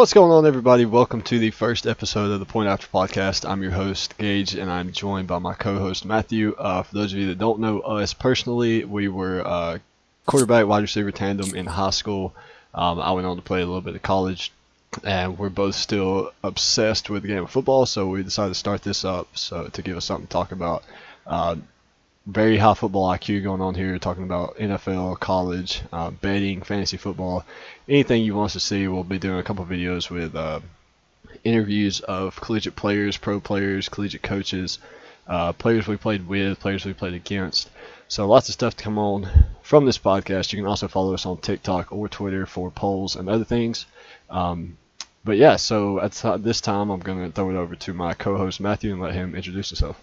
What's going on, everybody? Welcome to the first episode of the Point After Podcast. I'm your host, Gage, and I'm joined by my co-host, Matthew. For those of you that don't know us personally, we were quarterback, wide receiver tandem in high school. I went on to play a little bit of college, and we're both still obsessed with the game of football, so we decided to start this up to give us something to talk about. Very high football IQ going on here, talking about NFL, college, betting, fantasy football, anything you want us to see. We'll be doing a couple videos with interviews of collegiate players, pro players, collegiate coaches, players we played with, players we played against. So lots of stuff to come on from this podcast. You can also follow us on TikTok or Twitter for polls and other things. But yeah, so at this time, I'm going to throw it over to my co-host Matthew and let him introduce himself.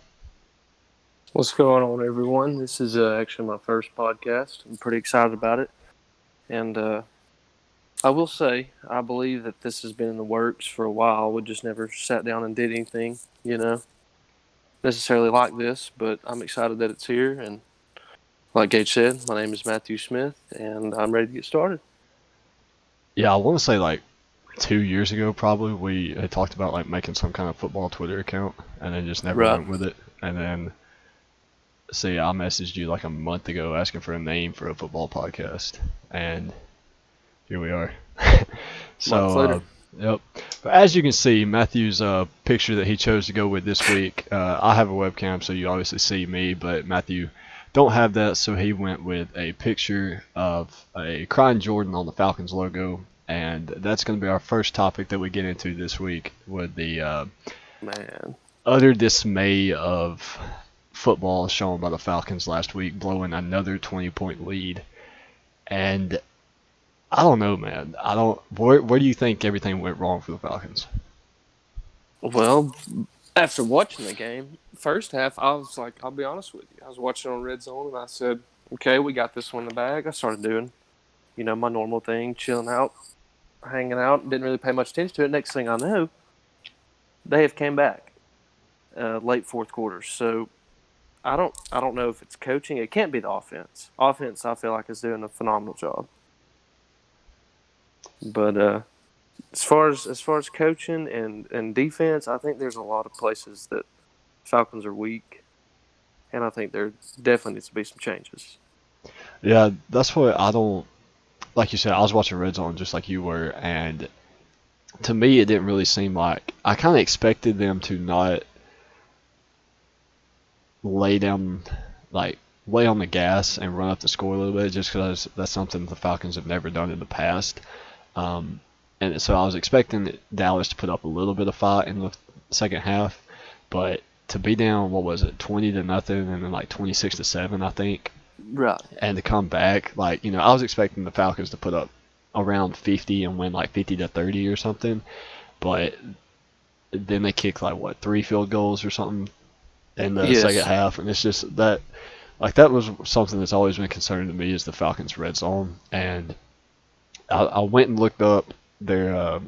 What's going on, everyone? This is actually my first podcast. I'm pretty excited about it. And I will say, I believe that this has been in the works for a while. We just never sat down and did anything, necessarily like this. But I'm excited that it's here. And like Gage said, my name is Matthew Smith, and I'm ready to get started. Yeah, I want to say like 2 years ago probably, we had talked about like making some kind of football Twitter account, and then just never went with it. And then see, I messaged you like a month ago asking for a name for a football podcast, and here we are. So, yep. But as you can see, Matthew's picture that he chose to go with this week, I have a webcam, so you obviously see me, but Matthew don't have that, so he went with a picture of a crying Jordan on the Falcons logo, and that's going to be our first topic that we get into this week with the utter dismay of football shown by the Falcons last week, blowing another 20-point lead. And I don't know, man. Where do you think everything went wrong for the Falcons? Well, after watching the game, first half, I was like, I'll be honest with you. I was watching on Red Zone, and I said, okay, we got this one in the bag. I started doing, my normal thing, chilling out, hanging out, didn't really pay much attention to it. Next thing I know, they have came back late fourth quarter. So I don't know if it's coaching. It can't be the offense. Offense, I feel like, is doing a phenomenal job. But as far as coaching and defense, I think there's a lot of places that Falcons are weak, and I think there definitely needs to be some changes. Yeah, that's what I don't. Like you said, I was watching Red Zone just like you were, and to me, it didn't really seem like I kind of expected them to not lay on the gas and run up the score a little bit, just because that's something the Falcons have never done in the past. And so I was expecting Dallas to put up a little bit of fight in the second half, but to be down, 20-0, and then like 26-7, I think. Right. And to come back, I was expecting the Falcons to put up around 50 and win like 50-30 or something, but then they kicked 3 field goals or something in the second half, and it's just that was something that's always been concerning to me is the Falcons' red zone. And I went and looked up their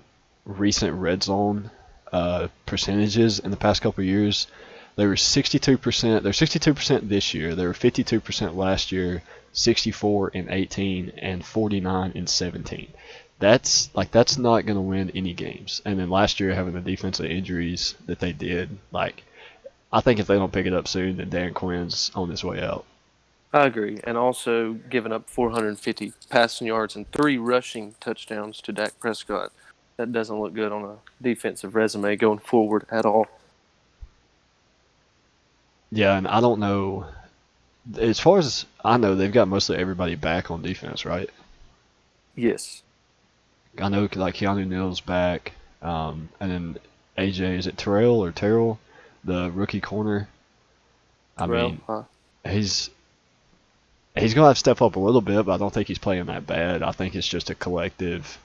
recent red zone percentages in the past couple of years. They were 62%. They're 62% this year. They were 52% last year, 64 in 18, and 49 in 17. That's not going to win any games. And then last year, having the defensive injuries that they did, I think if they don't pick it up soon, then Dan Quinn's on his way out. I agree. And also giving up 450 passing yards and 3 rushing touchdowns to Dak Prescott. That doesn't look good on a defensive resume going forward at all. Yeah, and I don't know. As far as I know, they've got mostly everybody back on defense, right? Yes. I know Keanu Neal's back, and then AJ, is it Terrell, the rookie corner? He's going to have to step up a little bit, but I don't think he's playing that bad. I think it's just a collective.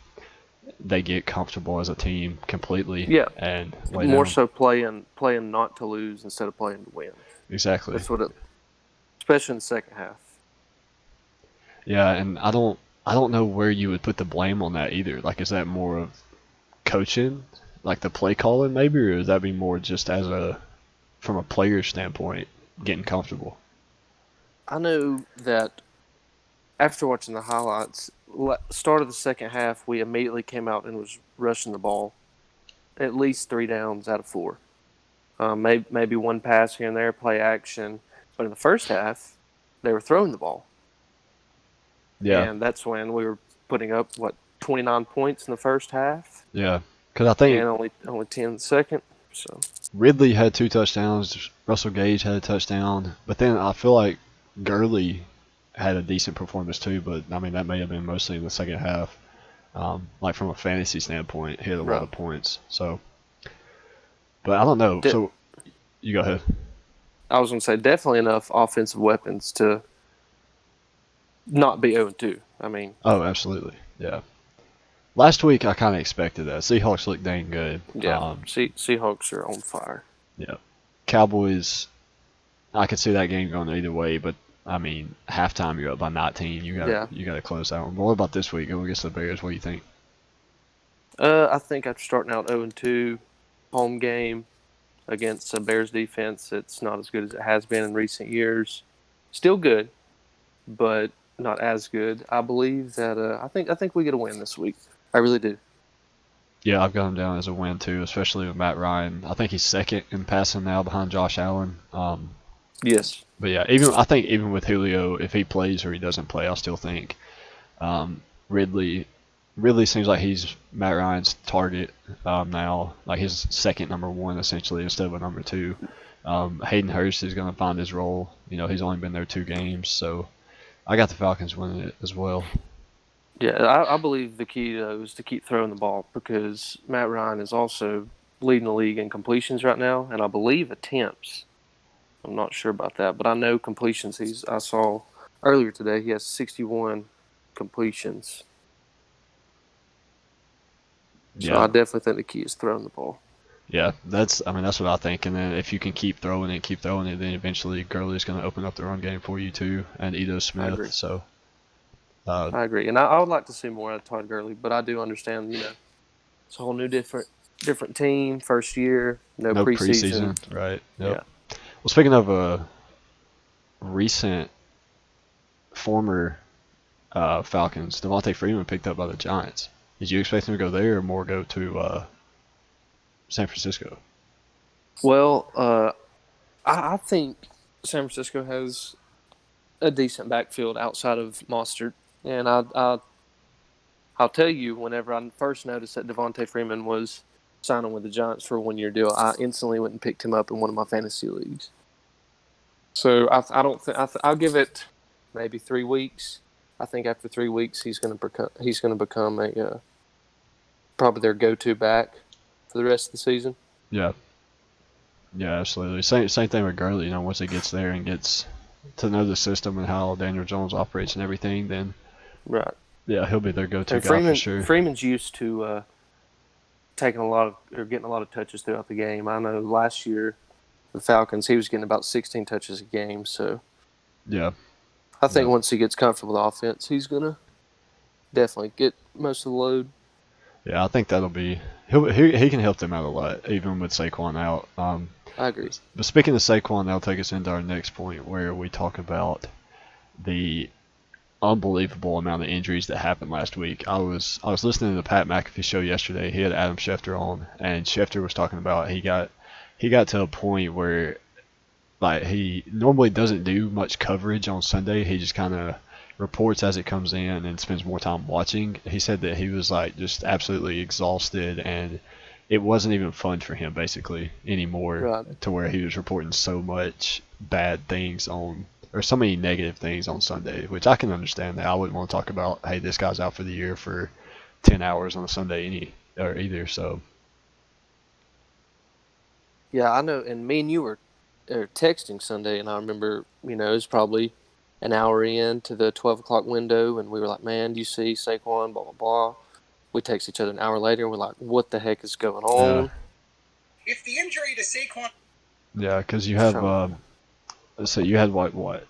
They get comfortable as a team completely. Yeah. And more so playing not to lose instead of playing to win. Exactly. That's what especially in the second half. Yeah, and I don't know where you would put the blame on that either. Is that more of coaching, the play calling maybe, or would that be more just from a player standpoint, getting comfortable? I know that after watching the highlights, start of the second half, we immediately came out and was rushing the ball, at least 3 downs out of 4. Maybe one pass here and there, play action. But in the first half, they were throwing the ball. Yeah. And that's when we were putting up, 29 points in the first half? Yeah. Because I think and only 10 in the second. So Ridley had 2 touchdowns. Russell Gage had a touchdown. But then I feel like Gurley had a decent performance too. But, I mean, that may have been mostly in the second half. Like from a fantasy standpoint, he had a lot of points. So, but I don't know. So, you go ahead. I was going to say definitely enough offensive weapons to not be 0-2. I mean. Oh, absolutely. Yeah. Last week, I kind of expected that. Seahawks looked dang good. Yeah, Seahawks are on fire. Yeah. Cowboys, I could see that game going either way, but, I mean, halftime you're up by 19. You got to close that one. But what about this week? Going against the Bears, what do you think? I think after starting out 0-2, home game against a Bears defense that's not as good as it has been in recent years. Still good, but not as good. I believe that I think we get a win this week. I really do. Yeah, I've got him down as a win too, especially with Matt Ryan. I think he's second in passing now behind Josh Allen. Yes. But yeah, I think even with Julio, if he plays or he doesn't play, I still think Ridley seems like he's Matt Ryan's target now, like his second number 1 essentially instead of a number 2. Hayden Hurst is going to find his role. You know, he's only been there 2 games, so I got the Falcons winning it as well. Yeah, I believe the key, though, is to keep throwing the ball because Matt Ryan is also leading the league in completions right now, and I believe attempts. I'm not sure about that, but I know completions. I saw earlier today he has 61 completions. So I definitely think the key is throwing the ball. Yeah, that's what I think. And then if you can keep throwing it, then eventually Gurley's going to open up the run game for you too, and Ito Smith. I agree. So I agree, and I would like to see more out of Todd Gurley, but I do understand. You know, it's a whole new different team, first year, no preseason. Right? Yep. Yeah. Well, speaking of a recent former Falcons, Devontae Freeman picked up by the Giants. Did you expect him to go there or more go to San Francisco? Well, I think San Francisco has a decent backfield outside of Mostert, and I'll tell you, whenever I first noticed that Devontae Freeman was signing with the Giants for a 1-year deal, I instantly went and picked him up in one of my fantasy leagues. So I don't think I'll give it maybe 3 weeks. I think after 3 weeks he's going to become a probably their go-to back for the rest of the season. Yeah. Yeah, absolutely. Same thing with Gurley. You know, once he gets there and gets to know the system and how Daniel Jones operates and everything, then yeah, he'll be their go-to guy for sure. Freeman's used to getting a lot of touches throughout the game. I know last year the Falcons he was getting about 16 touches a game. So yeah, I think once he gets comfortable with the offense, he's gonna definitely get most of the load. Yeah, I think that'll be he can help them out a lot, even with Saquon out. I agree. But speaking of Saquon, that'll take us into our next point where we talk about the unbelievable amount of injuries that happened last week. I was listening to the Pat McAfee show yesterday. He had Adam Schefter on, and Schefter was talking about he got to a point where like he normally doesn't do much coverage on Sunday. He just kind of reports as it comes in and spends more time watching. He said that he was like just absolutely exhausted and it wasn't even fun for him basically anymore, to where he was reporting so much bad things or so many negative things on Sunday, which I can understand that. I wouldn't want to talk about, hey, this guy's out for the year for 10 hours on a Sunday either. So yeah, I know. And me and you were texting Sunday, and I remember, it was probably an hour in to the 12 o'clock window, and we were like, man, do you see Saquon, blah, blah, blah. We text each other an hour later, and we're like, what the heck is going on? If the injury to Saquon... Yeah, because you have, so you had what?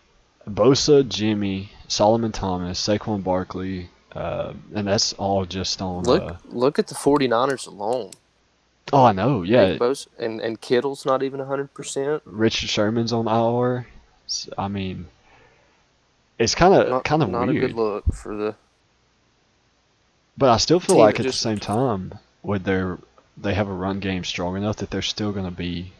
Bosa, Jimmy, Solomon Thomas, Saquon Barkley, and that's all just on... Look at the 49ers alone. Oh, I know, yeah. Bosa, and Kittle's not even 100%. Richard Sherman's on IR. I mean, it's kind of weird. Not a good look for the... But I still feel team like that at the just same time, they have a run game strong enough that they're still going to be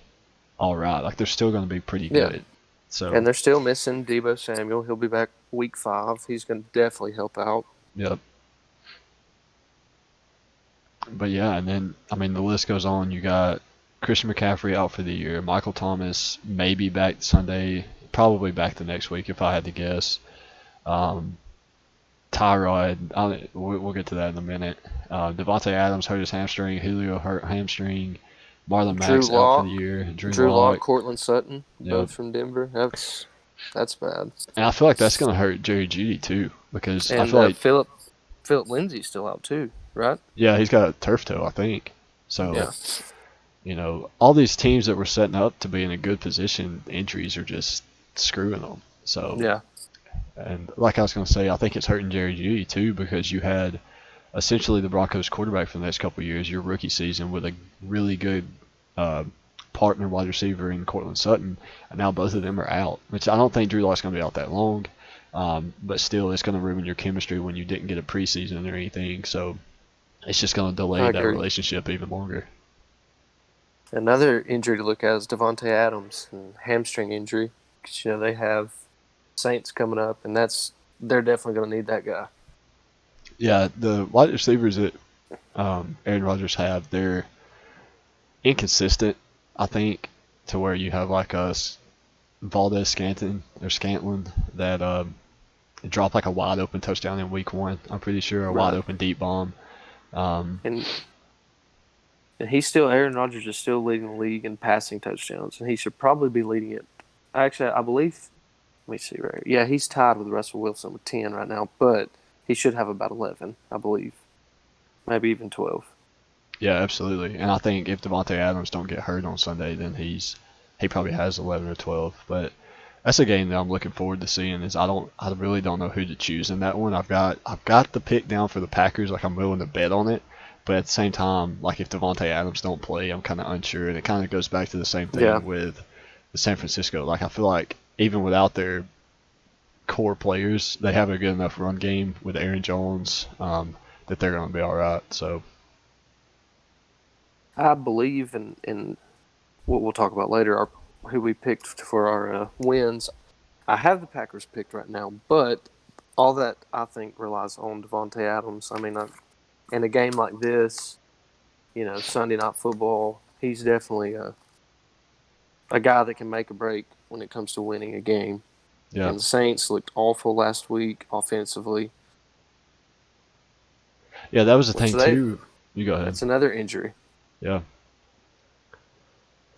all right. Like they're still going to be pretty yeah, good. So and they're still missing Debo Samuel. He'll be back week 5. He's going to definitely help out. yep. But yeah, and then I mean the list goes on. You got Christian McCaffrey out for the year. Michael Thomas maybe back Sunday, probably back the next week if I had to guess. Um, Tyrod, we'll get to that in a minute. Devontae Adams hurt his hamstring. Julio hurt hamstring. Marlon Drew Mack's out for the Lock, year. Drew Drew Lock, Lock. Cortland Sutton, Yep. both from Denver. That's bad. And I feel like that's going to hurt Jerry Jeudy too because I And feel like, Philip Lindsay's still out too, right? yeah, he's got a turf toe, I think. So, Yeah. All these teams that were setting up to be in a good position, injuries are just screwing them. So, Yeah. and like I was going to say, I think it's hurting Jerry Jeudy too because you had essentially the Broncos quarterback for the next couple of years, your rookie season, with a really good partner wide receiver in Cortland Sutton, and now both of them are out, which I don't think Drew Lock's going to be out that long, but still it's going to ruin your chemistry when you didn't get a preseason or anything, so it's just going to delay that relationship even longer. Another injury to look at is Devontae Adams, and hamstring injury, because they have Saints coming up, and they're definitely going to need that guy. Yeah, the wide receivers that Aaron Rodgers have, they're inconsistent, I think, to where you have like us Valdez Scantling that dropped like a wide open touchdown in week 1. I'm pretty sure a wide open deep bomb. And Aaron Rodgers is still leading the league in passing touchdowns, and he should probably be leading it. Actually, I believe. Let me see right here. Yeah, he's tied with Russell Wilson with 10 right now, but he should have about 11, I believe, maybe even 12. Yeah, absolutely. And I think if Devontae Adams don't get hurt on Sunday, then he probably has 11 or 12. But that's a game that I'm looking forward to seeing. I really don't know who to choose in that one. I've got the pick down for the Packers. Like I'm willing to bet on it. But at the same time, like if Devontae Adams don't play, I'm kind of unsure. And it kind of goes back to the same thing with the San Francisco. Like I feel like even without their core players, they have a good enough run game with Aaron Jones that they're going to be all right. So. I believe in what we'll talk about later, who we picked for our wins. I have the Packers picked right now, but all that I think relies on Devontae Adams. I mean, in a game like this, Sunday Night Football, he's definitely a guy that can make a break when it comes to winning a game. Yeah. And the Saints looked awful last week offensively. Yeah, that was the thing too. You go ahead. That's another injury. Yeah.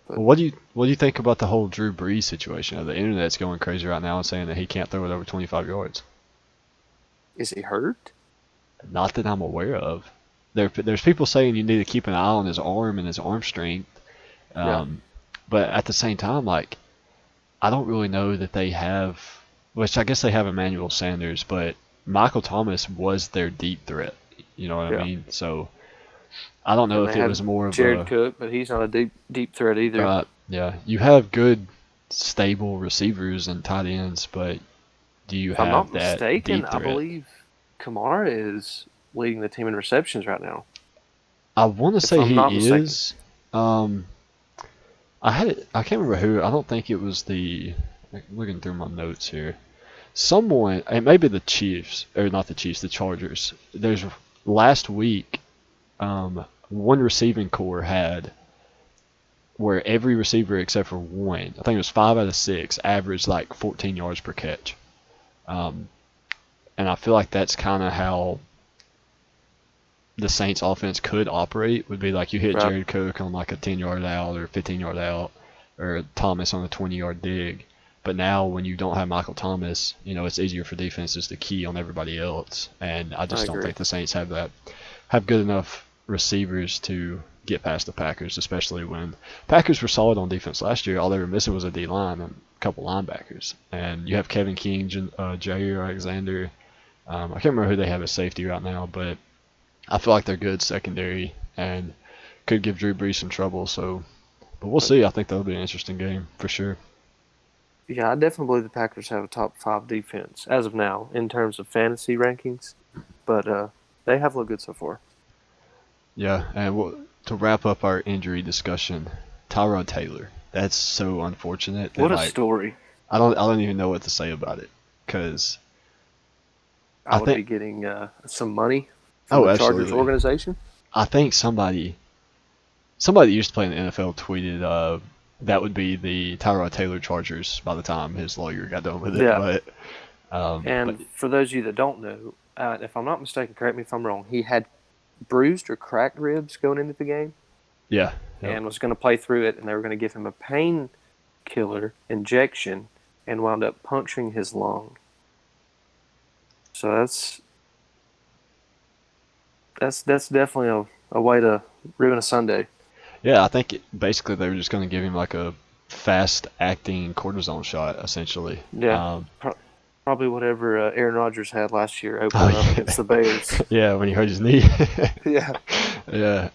Well, what do you think about the whole Drew Brees situation? The internet's going crazy right now and saying that he can't throw it over 25 yards. Is he hurt? Not that I'm aware of. There's people saying you need to keep an eye on his arm and his arm strength. But at the same time, like, I don't really know that they have, which I guess they have Emmanuel Sanders, but Michael Thomas was their deep threat. You know what I mean? So I don't know if it was more of Jared Cook, but he's not a deep threat either. Yeah, you have good, stable receivers and tight ends, but do you have that deep threat? I believe Kamara is leading the team in receptions right now. I want to say he is. I can't remember who. I don't think it was looking through my notes here. Someone, it may be the Chiefs, or not the Chiefs, the Chargers. There's last week, one receiving core had where every receiver except for one, I think it was 5 out of 6, averaged like 14 yards per catch. And I feel like that's kind of how the Saints offense could operate, would be like you hit Jared Cook on like a 10-yard out or 15-yard out, or Thomas on a 20-yard dig. But now when you don't have Michael Thomas, it's easier for defenses to key on everybody else. And I just don't think the Saints have good enough receivers to get past the Packers, especially when Packers were solid on defense last year. All they were missing was a D-line and a couple linebackers. And you have Kevin King, Jair Alexander. I can't remember who they have as safety right now, but I feel like they're good secondary and could give Drew Brees some trouble. But we'll see. I think that'll be an interesting game for sure. Yeah, I definitely believe the Packers have a top 5 defense as of now in terms of fantasy rankings. But They have looked good so far. Yeah, and to wrap up our injury discussion, Tyrod Taylor. That's so unfortunate. That, What a like, story. I don't even know what to say about it, because I would be getting some money from the Chargers absolutely. organization. I think somebody that used to play in the NFL tweeted that would be the Tyrod Taylor Chargers by the time his lawyer got done with it. Yeah. But For those of you that don't know, if I'm not mistaken, correct me if I'm wrong, he had bruised or cracked ribs going into the game. yeah, And was going to play through it, and they were going to give him a painkiller injection and wound up puncturing his lung. So that's definitely a way to ruin a Sunday. yeah. I think basically they were just going to give him like a fast-acting cortisone shot, essentially. Yeah, probably whatever Aaron Rodgers had last year opening up against the Bears. Yeah, when he hurt his knee. Yeah. Yeah.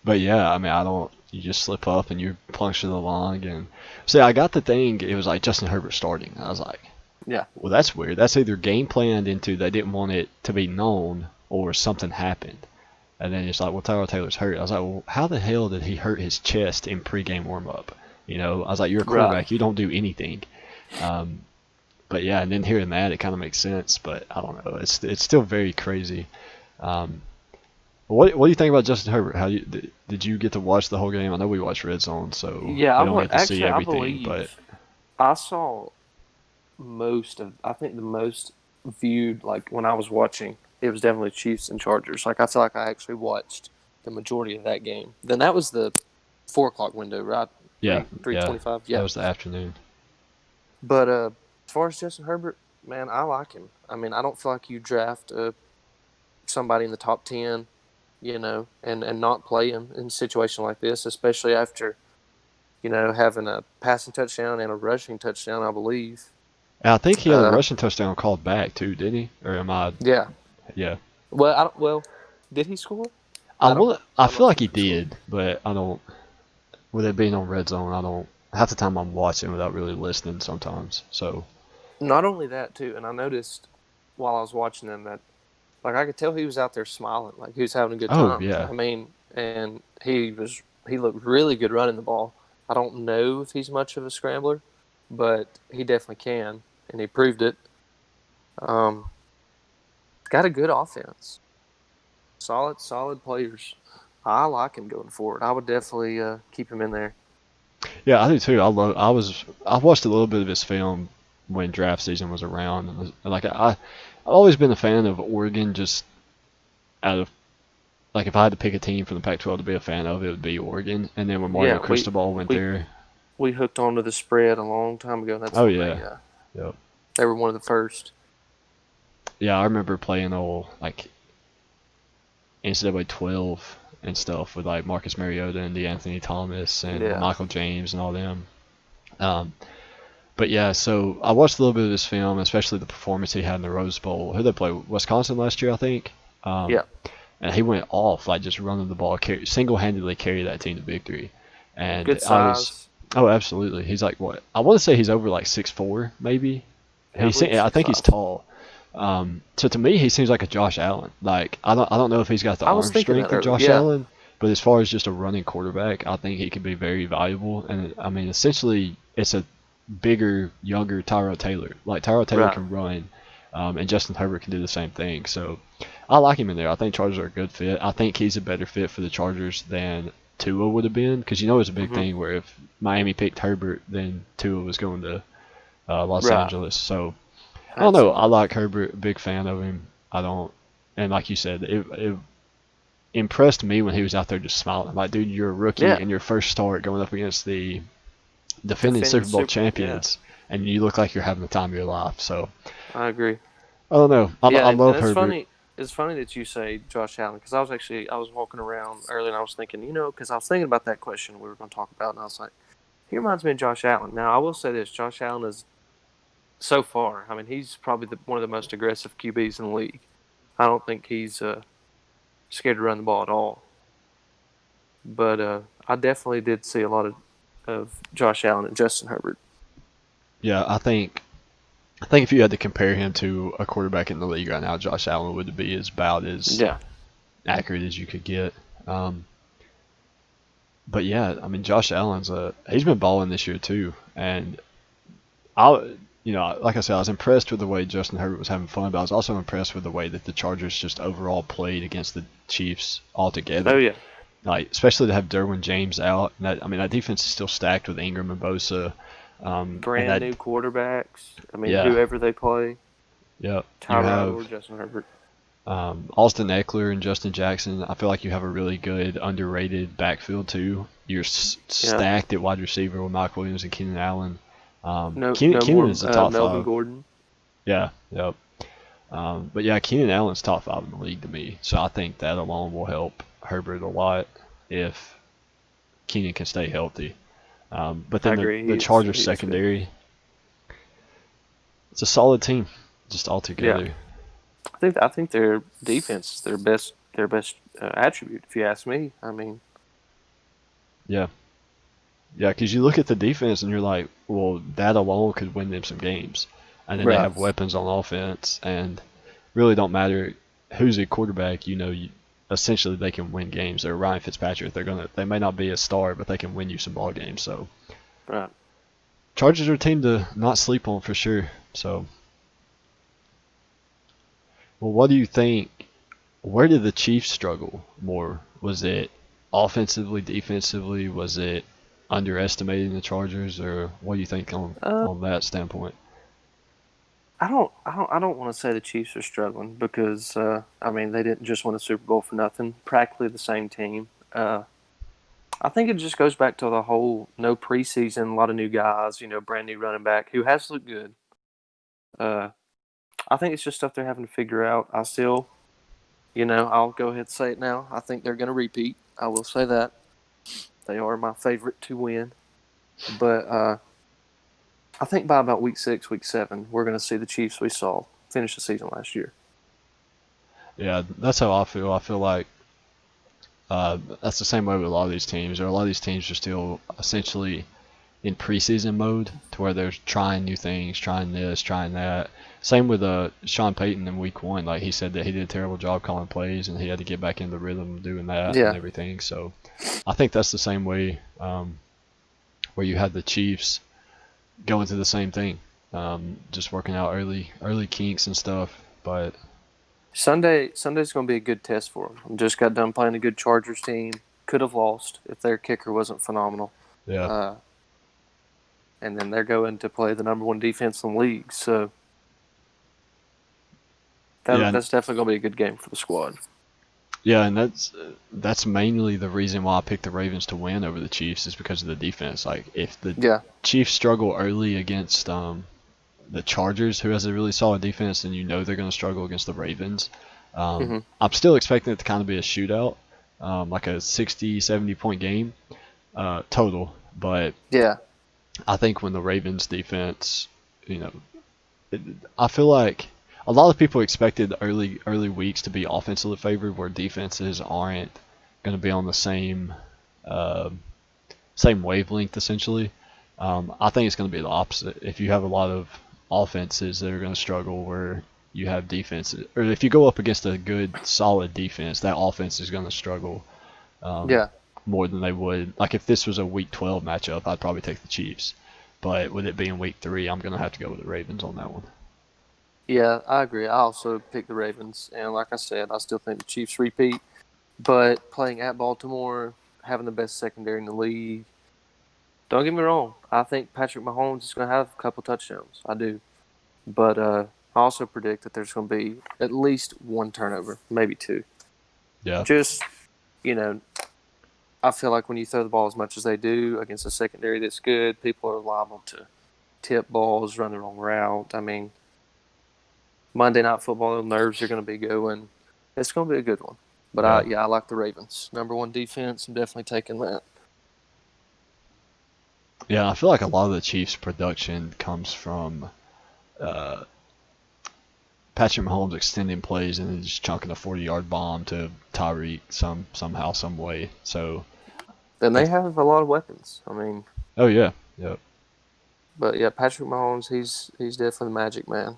But yeah, I mean, you just slip up and you puncture the lung. And see, I got the thing, it was like Justin Herbert starting. I was like, yeah, well, that's weird. That's either game planned into they didn't want it to be known or something happened. And then it's like, well, Tyrod Taylor's hurt. I was like, well, how the hell did he hurt his chest in pregame warm-up? I was like, you're a quarterback. Right. You don't do anything. But yeah, and then hearing that, it kind of makes sense. But I don't know. It's still very crazy. What do you think about Justin Herbert? How did you get to watch the whole game? I know we watched Red Zone, so yeah, we don't get to see everything. I believe but I saw I think the most viewed, like when I was watching, it was definitely Chiefs and Chargers. Like I feel like I actually watched the majority of that game. Then that was the 4:00 window, right? Yeah, 3:25. Yeah, that was the afternoon. But as far as Justin Herbert, man, I like him. I mean, I don't feel like you draft somebody in the top 10, and not play him in a situation like this, especially after, having a passing touchdown and a rushing touchdown, I believe. And I think he had a rushing touchdown called back too, didn't he? Or am I? Yeah. Yeah. Well, did he score? I feel like he did, but I don't. With it being on Red Zone, I don't. Half the time I'm watching without really listening sometimes. So. Not only that too, and I noticed while I was watching him that, like, I could tell he was out there smiling, like he was having a good time. Oh yeah. I mean, and he looked really good running the ball. I don't know if he's much of a scrambler, but he definitely can, and he proved it. Got a good offense. Solid players. I like him going forward. I would definitely keep him in there. Yeah, I do too. I watched a little bit of his film when draft season was around. And like I've always been a fan of Oregon. Just out of like, if I had to pick a team from the Pac-12 to be a fan of, it would be Oregon. And then when Mario Cristobal went there, we hooked onto the spread a long time ago. That's yep. They were one of the first. Yeah, I remember playing like NCAA 12 and stuff with like Marcus Mariota and DeAnthony Thomas and Michael James and all them. But yeah, so I watched a little bit of this film, especially the performance he had in the Rose Bowl. Who they play? Wisconsin last year, I think. And he went off, like just running the ball, single-handedly carried that team to victory. And good size. Oh, absolutely. He's like what? I want to say he's over like 6'4", maybe. I think he's tall. So to me, he seems like a Josh Allen. Like I don't know if he's got the arm strength of Josh Allen, but as far as just a running quarterback, I think he could be very valuable. And I mean, essentially, it's a bigger, younger Tyrod Taylor. Like Tyrod Taylor can run, and Justin Herbert can do the same thing. So I like him in there. I think Chargers are a good fit. I think he's a better fit for the Chargers than Tua would have been, because it's a big thing where if Miami picked Herbert, then Tua was going to Los Angeles. So I don't know. I like Herbert, big fan of him. And like you said, it impressed me when he was out there just smiling. Like, dude, you're a rookie and your first start going up against the defending Super Bowl champions, and you look like you're having the time of your life. So I agree. I don't know. I love Herbert. It's funny that you say Josh Allen, because I was walking around early and I was thinking, because I was thinking about that question we were going to talk about, and I was like, he reminds me of Josh Allen. Now, I will say this: Josh Allen is, so far, I mean, he's probably one of the most aggressive QBs in the league. I don't think he's scared to run the ball at all. But I definitely did see a lot of Josh Allen and Justin Herbert. Yeah, I think I think if you had to compare him to a quarterback in the league right now, Josh Allen would be about as Yeah. accurate as you could get. But yeah, I mean, Josh Allen's he's been balling this year too, and like I said, I was impressed with the way Justin Herbert was having fun, but I was also impressed with the way that the Chargers just overall played against the Chiefs altogether. Oh yeah. Like, especially to have Derwin James out. And that defense is still stacked with Ingram and Bosa. Brand new quarterbacks. I mean, Yeah. whoever they play. Yep. Tyrod or Justin Herbert. Austin Eckler and Justin Jackson. I feel like you have a really good underrated backfield too. You're stacked at wide receiver with Mike Williams and Keenan Allen. Keenan is the top Melvin 5. Gordon. Yeah. Yep. But yeah, Keenan Allen's top 5 in the league to me. So I think that alone will help Herbert a lot if Keenan can stay healthy. But then the Chargers secondary, it's a solid team, just all together. Yeah. I think their defense is their best attribute. If you ask me, I mean. Yeah, because you look at the defense and you're like, well, that alone could win them some games, and then they have weapons on offense, and really don't matter who's a quarterback. Essentially they can win games. They're Ryan Fitzpatrick. They may not be a star, but they can win you some ball games. So, right. Chargers are a team to not sleep on for sure. So. Well, what do you think? Where did the Chiefs struggle more? Was it offensively, defensively? Was it underestimating the Chargers, or what do you think on that standpoint? I don't want to say the Chiefs are struggling because I mean they didn't just win a Super Bowl for nothing. Practically the same team. I think it just goes back to the whole no preseason, a lot of new guys, brand new running back who has looked good. I think it's just stuff they're having to figure out. I still, I'll go ahead and say it now. I think they're going to repeat. I will say that. They are my favorite to win. But I think by about week 6, week 7, we're going to see the Chiefs we saw finish the season last year. Yeah, that's how I feel. I feel like that's the same way with a lot of these teams. A lot of these teams are still essentially in preseason mode to where they're trying new things, trying this, trying that. Same with Sean Payton in week 1. Like, he said that he did a terrible job calling plays and he had to get back in the rhythm doing that and everything. So I think that's the same way where you had the Chiefs going through the same thing, just working out early kinks and stuff. But Sunday's going to be a good test for them. Just got done playing a good Chargers team. Could have lost if their kicker wasn't phenomenal. Yeah. And then they're going to play the number 1 defense in the league. So that's definitely going to be a good game for the squad. Yeah, and that's mainly the reason why I picked the Ravens to win over the Chiefs is because of the defense. Like, if the Chiefs struggle early against the Chargers, who has a really solid defense, then they're going to struggle against the Ravens. I'm still expecting it to kind of be a shootout, like a 60, 70-point game total. But I think when the Ravens defense, I feel like a lot of people expected the early weeks to be offensively favored, where defenses aren't going to be on the same wavelength essentially. I think it's going to be the opposite. If you have a lot of offenses that are going to struggle, where you have defenses, or if you go up against a good solid defense, that offense is going to struggle. More than they would. Like, if this was a Week 12 matchup, I'd probably take the Chiefs. But with it being Week 3, I'm going to have to go with the Ravens on that one. Yeah, I agree. I also picked the Ravens. And like I said, I still think the Chiefs repeat. But playing at Baltimore, having the best secondary in the league, don't get me wrong. I think Patrick Mahomes is going to have a couple touchdowns. I do. But I also predict that there's going to be at least 1 turnover, maybe 2. Yeah. Just, I feel like when you throw the ball as much as they do against a secondary that's good, people are liable to tip balls, run the wrong route. I mean, Monday Night Football, the nerves are going to be going. It's going to be a good one. But I like the Ravens. Number 1 defense, I'm definitely taking that. Yeah, I feel like a lot of the Chiefs' production comes from Patrick Mahomes extending plays and then just chunking a 40-yard bomb to Tyreek somehow, some way. So. And they have a lot of weapons. I mean. Oh yeah, yep. But yeah, Patrick Mahomes, he's definitely the magic man.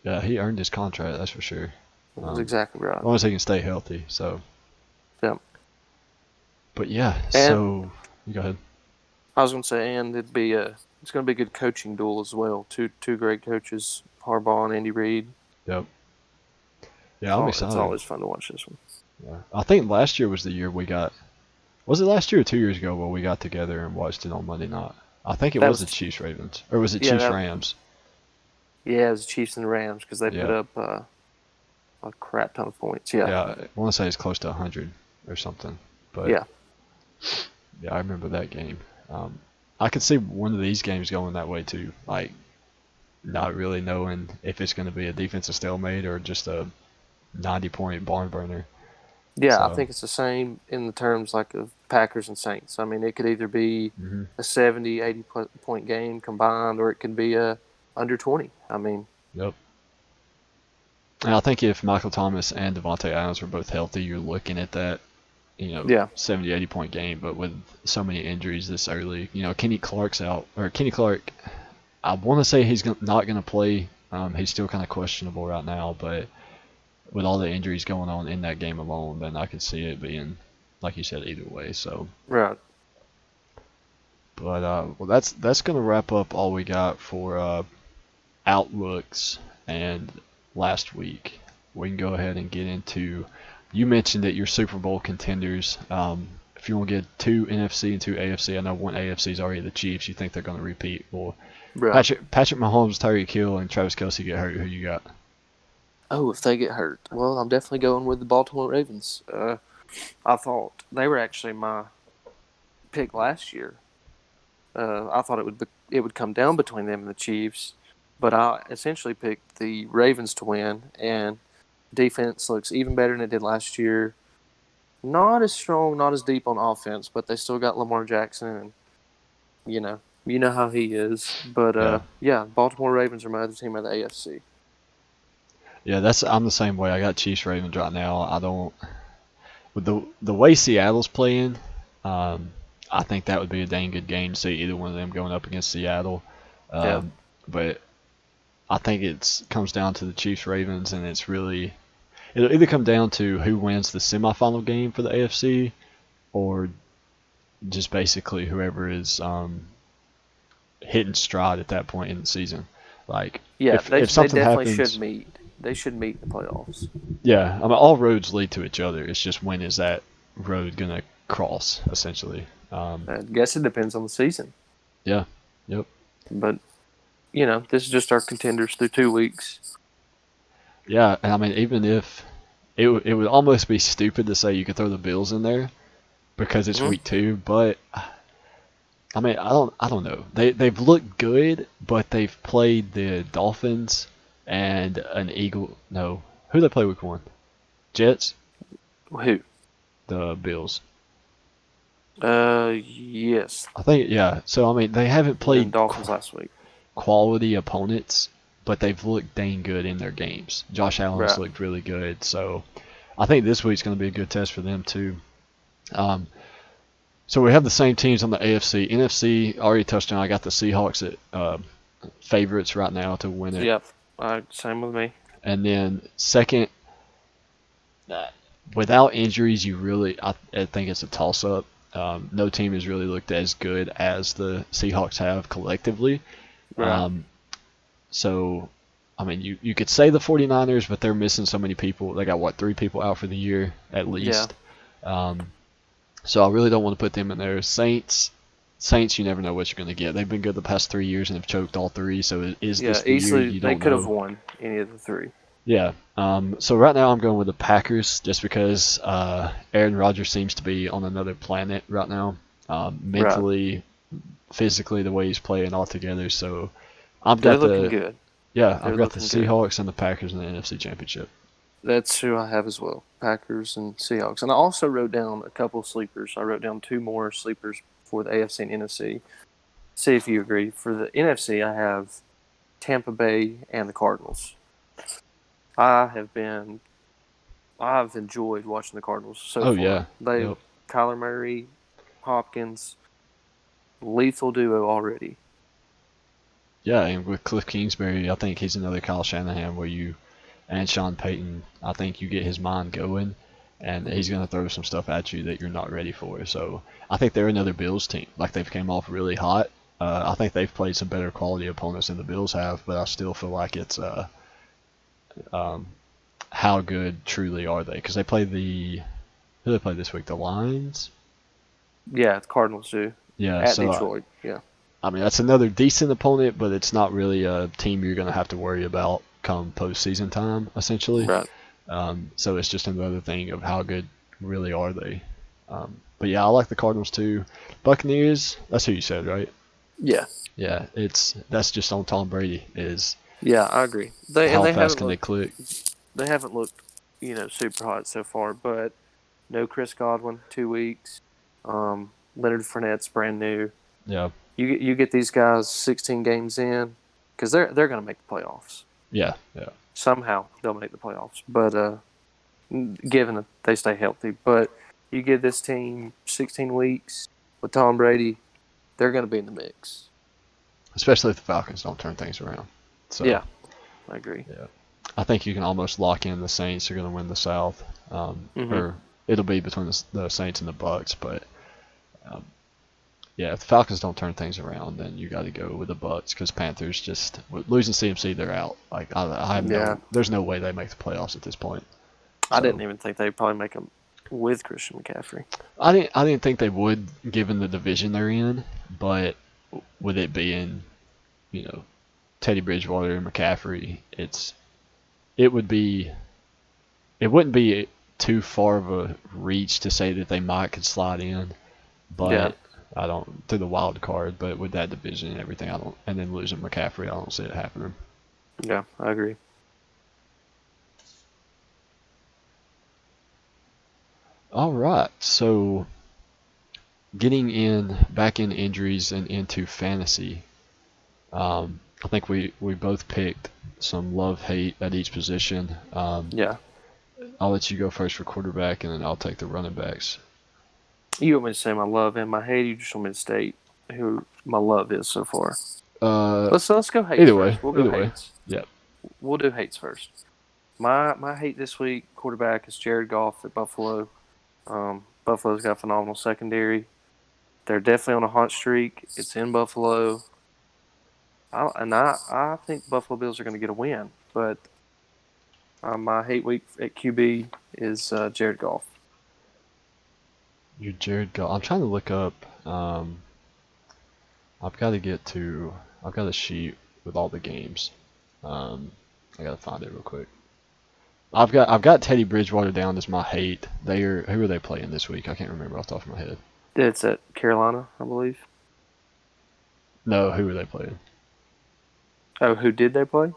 Yeah, he earned his contract, that's for sure. That's exactly right. As long as he can stay healthy, so. Yeah. But yeah, And so you go ahead. I was going to say, and it's going to be a good coaching duel as well. Two great coaches, Harbaugh and Andy Reid. Yep. Yeah, I'm excited. It's always fun to watch this one. Yeah. I think last year was the year we got. Was it last year or 2 years ago where we got together and watched it on Monday night? I think it was the Chiefs Ravens, or was it Chiefs Rams? Yeah, it was the Chiefs and the Rams because they put up a crap ton of points. Yeah. Yeah, I want to say it's close to 100 or something. But yeah, I remember that game. I could see one of these games going that way too. Like, not really knowing if it's going to be a defensive stalemate or just a 90-point barn burner. Yeah, So, I think it's the same in the terms like of Packers and Saints. I mean, it could either be a 70, 80 point game combined, or it could be a under 20. I mean. Yep. And I think if Michael Thomas and Devontae Adams were both healthy, you're looking at that, 70, 80 point game. But with so many injuries this early, Kenny Clark's out. Or Kenny Clark, I want to say he's not going to play. He's still kind of questionable right now, but with all the injuries going on in that game alone, then I could see it being, like you said, either way. So. Right. But that's gonna wrap up all we got for outlooks and last week. We can go ahead and get into. You mentioned that your Super Bowl contenders. If you want to get 2 NFC and 2 AFC, I know one AFC is already the Chiefs. You think they're going to repeat? Well, right. Patrick Mahomes, Tyreek Hill, and Travis Kelce get hurt. Who you got? Oh, if they get hurt, well, I'm definitely going with the Baltimore Ravens. I thought they were actually my pick last year. I thought it would come down between them and the Chiefs, but I essentially picked the Ravens to win, and defense looks even better than it did last year. Not as strong, not as deep on offense, but they still got Lamar Jackson, and you know how he is. But yeah, Baltimore Ravens are my other team of the AFC. Yeah, I'm the same way. I got Chiefs Ravens right now. I don't with the way Seattle's playing. I think that would be a dang good game to see either one of them going up against Seattle. But I think it comes down to the Chiefs Ravens, and it'll either come down to who wins the semifinal game for the AFC, or just basically whoever is hitting stride at that point in the season. Like, if something they definitely happens, should meet. They should meet in the playoffs. Yeah, I mean, all roads lead to each other. It's just when is that road gonna cross, essentially. I guess it depends on the season. Yeah. Yep. But this is just our contenders through 2 weeks. Yeah, and I mean, even if it would almost be stupid to say you could throw the Bills in there because it's week 2, but I mean, I don't know. They've looked good, but they've played the Dolphins and an Eagle. No, who they play week 1? Jets. Who? The Bills. Yes. I think So I mean, they haven't played Dolphins last week. Quality opponents, but they've looked dang good in their games. Josh Allen's looked really good, so I think this week's going to be a good test for them too. So we have the same teams on the AFC. NFC already touched on. I got the Seahawks at favorites right now to win it. Yep, same with me. And then second, without injuries, I think it's a toss-up. No team has really looked as good as the Seahawks have collectively. Right. So, I mean, you could say the 49ers, but they're missing so many people. They got, 3 people out for the year at least. Yeah. So I really don't want to put them in there. Saints, you never know what you're going to get. They've been good the past 3 years and have choked all 3, so is this the easily, year you don't know? They could have won any of the 3. Yeah. So right now I'm going with the Packers just because Aaron Rodgers seems to be on another planet right now. Mentally, physically, the way he's playing all together. So They're looking good. Yeah, I've got the Seahawks and the Packers in the NFC Championship. That's who I have as well, Packers and Seahawks. And I also wrote down a couple of sleepers. I wrote down 2 more sleepers for the AFC and NFC. See if you agree. For the NFC, I have Tampa Bay and the Cardinals. I've enjoyed watching the Cardinals so far. Yeah. Kyler Murray, Hopkins, lethal duo already. Yeah, and with Cliff Kingsbury, I think he's another Kyle Shanahan and Sean Payton, I think you get his mind going, and he's going to throw some stuff at you that you're not ready for. So I think they're another Bills team. Like, they've came off really hot. I think they've played some better quality opponents than the Bills have, but I still feel like it's how good truly are they? Because they play who do they play this week? The Lions? Yeah, the Cardinals do. Yeah, At so Detroit, yeah. I mean, that's another decent opponent, but it's not really a team you're going to have to worry about come postseason time, essentially. Right. So it's just another thing of how good really are they. But yeah, I like the Cardinals too. Buccaneers, that's who you said, right? Yeah. Yeah, that's just on Tom Brady Yeah, I agree. how They fast haven't can they click? They haven't looked, super hot so far, but no Chris Godwin, 2 weeks. Leonard Fournette's brand new. Yeah. You get these guys 16 games in, because they're going to make the playoffs. Yeah. Somehow they'll make the playoffs, but given that they stay healthy. But you give this team 16 weeks with Tom Brady, they're going to be in the mix. Especially if the Falcons don't turn things around. So Yeah, I agree. Yeah. I think you can almost lock in the Saints are going to win the South. Or it'll be between the Saints and the Bucks, but yeah, if the Falcons don't turn things around, then you got to go with the Bucks because Panthers just losing CMC, they're out. Like I have there's no way they make the playoffs at this point. I didn't even think they'd probably make them with Christian McCaffrey. I didn't think they would, given the division they're in, but with it being, Teddy Bridgewater and McCaffrey, it wouldn't be too far of a reach to say that they could slide in, but I don't through the wild card. But with that division and everything, and then losing McCaffrey, I don't see it happening. Yeah, I agree. All right, so getting back in injuries and into fantasy, I think we both picked some love-hate at each position. Yeah. I'll let you go first for quarterback, and then I'll take the running backs. You want me to say my love and my hate? You just want me to state who my love is so far? Let's go hate. Either first. way. We'll go Either way. hates. Yep. We'll do hates first. My hate this week, quarterback, is Jared Goff at Buffalo. Buffalo's got a phenomenal secondary. They're definitely on a hot streak. It's in Buffalo. I think Buffalo Bills are going to get a win, but my hate week at QB is Jared Goff. You're Jared Goff. I'm trying to look up. I've got a sheet with all the games. I got to find it real quick. I've got Teddy Bridgewater down as my hate. Who are they playing this week? I can't remember off the top of my head. It's at Carolina, I believe. No, who are they playing? Oh, who did they play?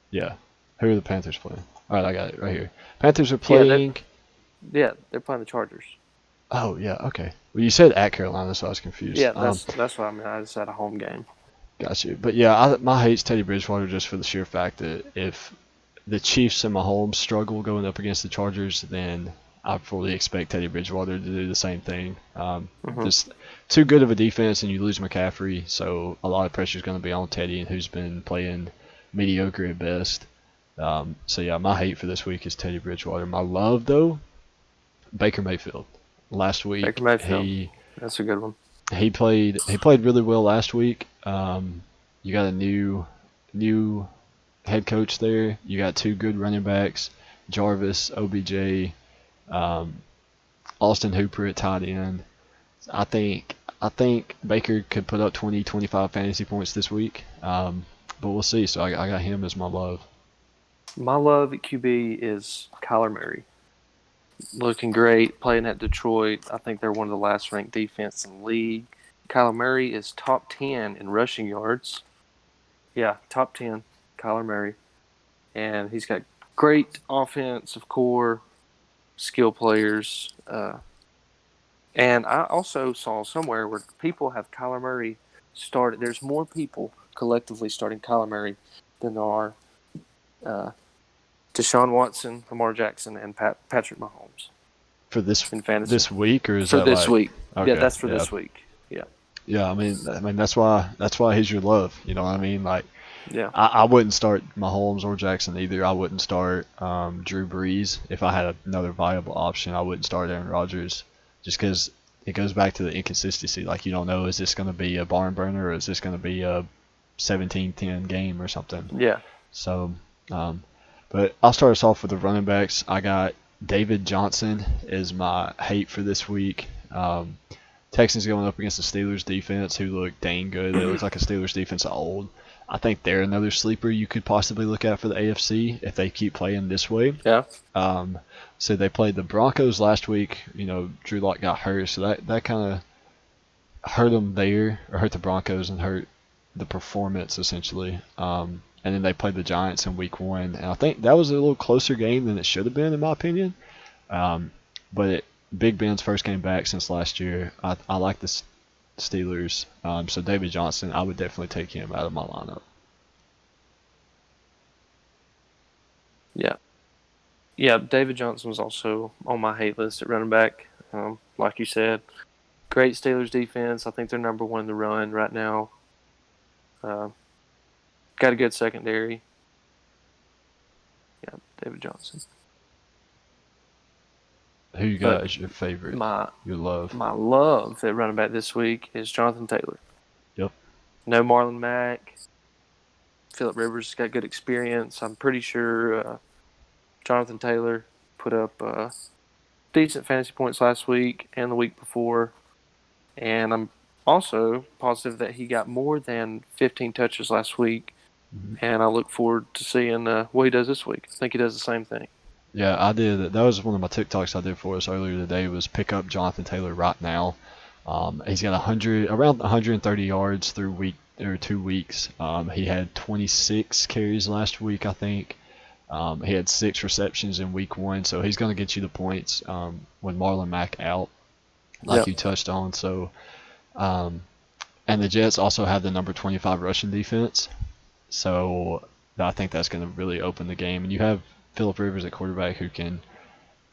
Yeah. Who are the Panthers playing? All right, I got it right here. Panthers are playing. Yeah, they're playing the Chargers. Oh, yeah, okay. Well, you said at Carolina, so I was confused. Yeah, that's what I mean. I just had a home game. Got you. But yeah, my hate's Teddy Bridgewater just for the sheer fact that if the Chiefs and Mahomes struggle going up against the Chargers, then I fully expect Teddy Bridgewater to do the same thing. Just too good of a defense, and you lose McCaffrey, so a lot of pressure is going to be on Teddy, who's been playing mediocre at best. So yeah, my hate for this week is Teddy Bridgewater. My love, though, Baker Mayfield. Last week, Baker Mayfield. That's a good one. He played really well last week. You got a new head coach there. You got two good running backs, Jarvis, OBJ, Austin Hooper at tight end. I think Baker could put up 20, 25 fantasy points this week, but we'll see. So I got him as my love. My love at QB is Kyler Murray. Looking great, playing at Detroit. I think they're one of the last ranked defense in the league. Kyler Murray is top 10 in rushing yards. Yeah, top 10, Kyler Murray. And he's got great offensive core, skill players. And I also saw somewhere where people have Kyler Murray started. There's more people collectively starting Kyler Murray than there are Deshaun Watson, Lamar Jackson, and Patrick Mahomes. For this in fantasy. this week, or is for that this week? Okay, Yeah, that's for this week. Yeah. Yeah, I mean that's why he's your love. You know what I mean? Like Yeah. I wouldn't start Mahomes or Jackson either. I wouldn't start Drew Brees if I had another viable option. I wouldn't start Aaron Rodgers just because it goes back to the inconsistency. Like you don't know, is this going to be a barn burner or is this going to be a 17-10 game or something? Yeah. So, but I'll start us off with the running backs. I got David Johnson is my hate for this week. Texans going up against the Steelers defense, who look dang good. They look like a Steelers defense of old. I think they're another sleeper you could possibly look at for the AFC if they keep playing this way. Yeah. So they played the Broncos last week. You know, Drew Lock got hurt, so that kind of hurt them there, or hurt the Broncos and hurt the performance essentially. And then they played the Giants in Week 1, and I think that was a little closer game than it should have been, in my opinion. But Big Ben's first game back since last year. I like the Steelers. So David Johnson, I would definitely take him out of my lineup. Yeah. Yeah, David Johnson was also on my hate list at running back. Like you said, great Steelers defense. I think they're number one in the run right now. Got a good secondary. Yeah, David Johnson. Who you got as your favorite? Your love. My love at running back this week is Jonathan Taylor. Yep. No Marlon Mack. Phillip Rivers got good experience. I'm pretty sure Jonathan Taylor put up decent fantasy points last week and the week before. And I'm also positive that he got more than 15 touches last week. Mm-hmm. And I look forward to seeing what he does this week. I think he does the same thing. Yeah, I did. That was one of my TikToks I did for us earlier today, was pick up Jonathan Taylor right now. He's got around 130 yards through 2 weeks. He had 26 carries last week, I think. He had 6 receptions in Week 1, so he's going to get you the points when Marlon Mack out, like you touched on. So, and the Jets also have the number 25 rushing defense, so I think that's going to really open the game. And you have Phillip Rivers at quarterback who can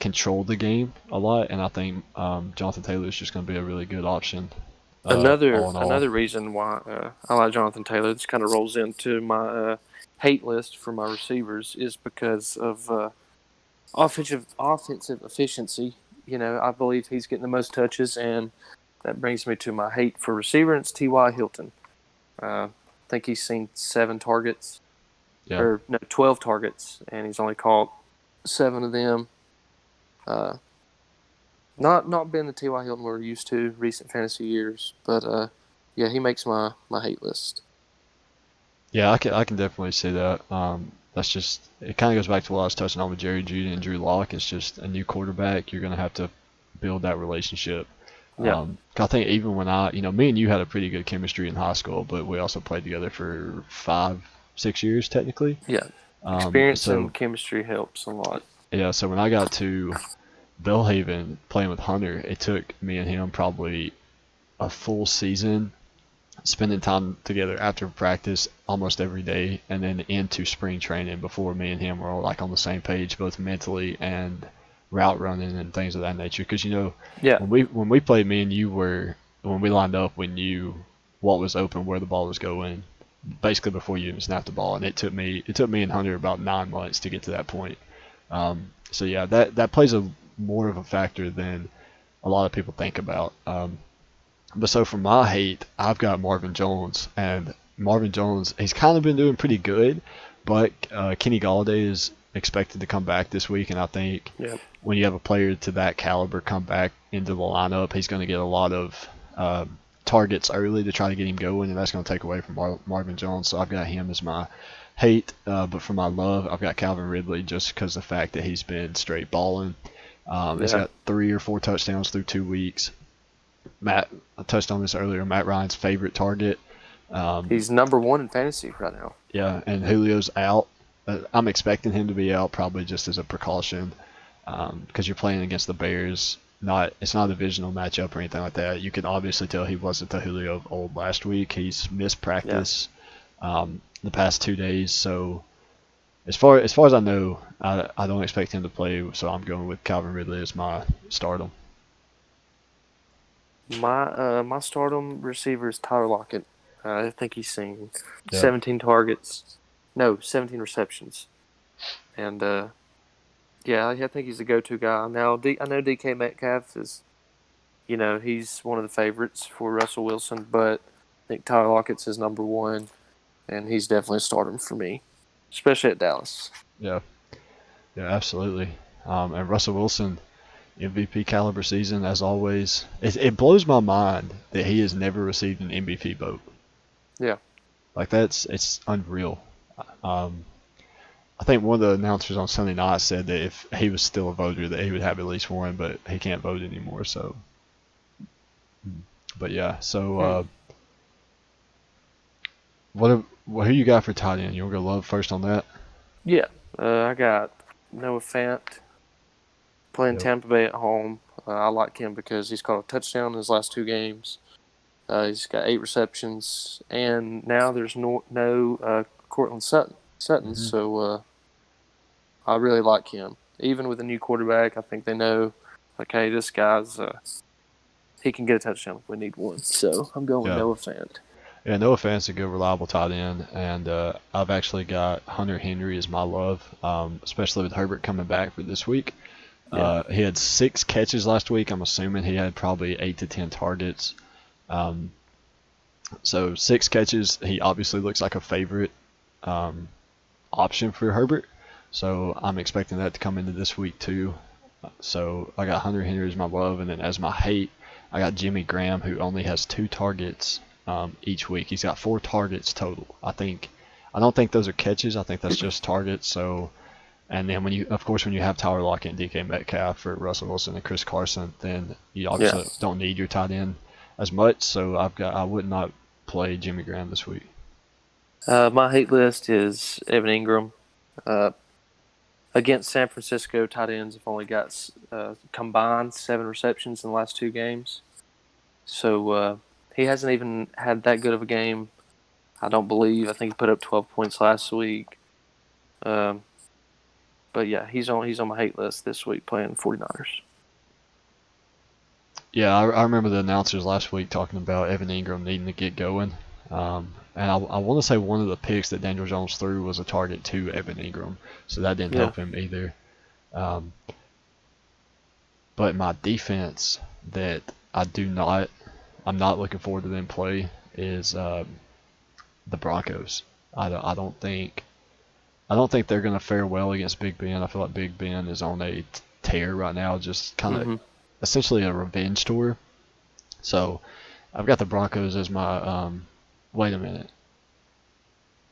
control the game a lot, and I think Jonathan Taylor is just going to be a really good option. Another reason why I like Jonathan Taylor, this kind of rolls into my hate list for my receivers, is because of offensive efficiency. You know, I believe he's getting the most touches, and that brings me to my hate for receiver, and it's T.Y. Hilton. I think he's seen 7 targets. Yeah. Or no, 12 targets, and he's only caught 7 of them. Not been the T.Y. Hilton we're used to recent fantasy years, but yeah, he makes my hate list. Yeah, I can definitely see that. That's just, it kind of goes back to what I was touching on with Jerry Jeudy and Drew Lock. It's just a new quarterback. You're going to have to build that relationship. Yeah. I think even when me and you had a pretty good chemistry in high school, but we also played together for 5-6 years technically. Yeah. Experience and chemistry helps a lot. Yeah, so when I got to Belhaven playing with Hunter, it took me and him probably a full season spending time together after practice almost every day, and then into spring training before me and him were all like on the same page, both mentally and route running and things of that nature. Because when we played, me and you when we lined up, we knew what was open, where the ball was going, basically before you even snapped the ball. And it took me and Hunter about 9 months to get to that point. So yeah, that plays more of a factor than a lot of people think about. But so for my hate, I've got Marvin Jones, and Marvin Jones, he's kind of been doing pretty good, but Kenny Golladay is expected to come back this week, and I think when you have a player to that caliber come back into the lineup, he's going to get a lot of targets early to try to get him going, and that's going to take away from Marvin Jones. So I've got him as my hate, but for my love, I've got Calvin Ridley just because of the fact that he's been straight balling. He's got 3 or 4 touchdowns through 2 weeks. I touched on this earlier, Matt Ryan's favorite target. He's number 1 in fantasy right now. Yeah, and Julio's out. I'm expecting him to be out probably just as a precaution because you're playing against the Bears. It's not a divisional matchup or anything like that. You can obviously tell he wasn't the Julio of old last week. He's missed practice the past 2 days. So as far as I know, I don't expect him to play. So I'm going with Calvin Ridley as my stardom. My stardom receiver is Tyler Lockett. I think he's seen Yeah. 17 targets. No, 17 receptions. And, yeah, I think he's the go-to guy. Now, I know DK Metcalf is, he's one of the favorites for Russell Wilson, but I think Tyler Lockett's his number one, and he's definitely a starter for me, especially at Dallas. Yeah, absolutely. And Russell Wilson, MVP caliber season as always. It blows my mind that he has never received an MVP vote. Yeah. Like it's unreal. I think one of the announcers on Sunday night said that if he was still a voter, that he would have at least one, but he can't vote anymore. So, but yeah. So, who you got for tight end? You want to go Love first on that? Yeah. I got Noah Fant playing Tampa Bay at home. I like him because he's caught a touchdown in his last 2 games. He's got 8 receptions, and now there's no Cortland Sutton. Mm-hmm. So I really like him. Even with a new quarterback, I think they know, okay, this guy's he can get a touchdown if we need one. So I'm going with Noah Fant. Yeah, Noah Fant's a good, reliable tight end, and I've actually got Hunter Henry as my love, especially with Herbert coming back for this week. Yeah. He had 6 catches last week. I'm assuming he had probably 8 to 10 targets. So 6 catches. He obviously looks like a favorite option for Herbert. So I'm expecting that to come into this week too. So I got Hunter Henry as my love, and then as my hate, I got Jimmy Graham, who only has 2 targets each week. He's got 4 targets total. I don't think those are catches. I think that's just targets. So, and then when you have Tyler Lockett and DK Metcalf for Russell Wilson and Chris Carson, then you obviously don't need your tight end as much. So I would not play Jimmy Graham this week. My hate list is Evan Ingram. Against San Francisco, tight ends have only got combined 7 receptions in the last 2 games. So he hasn't even had that good of a game, I don't believe. I think he put up 12 points last week. But yeah, he's on my hate list this week playing the 49ers. Yeah, I remember the announcers last week talking about Evan Ingram needing to get going. And I want to say one of the picks that Daniel Jones threw was a target to Evan Ingram, so that didn't help him either. But my defense that I'm not looking forward to them play is the Broncos. I don't think they're going to fare well against Big Ben. I feel like Big Ben is on a tear right now, just kind of essentially a revenge tour. So I've got the Broncos as my wait a minute.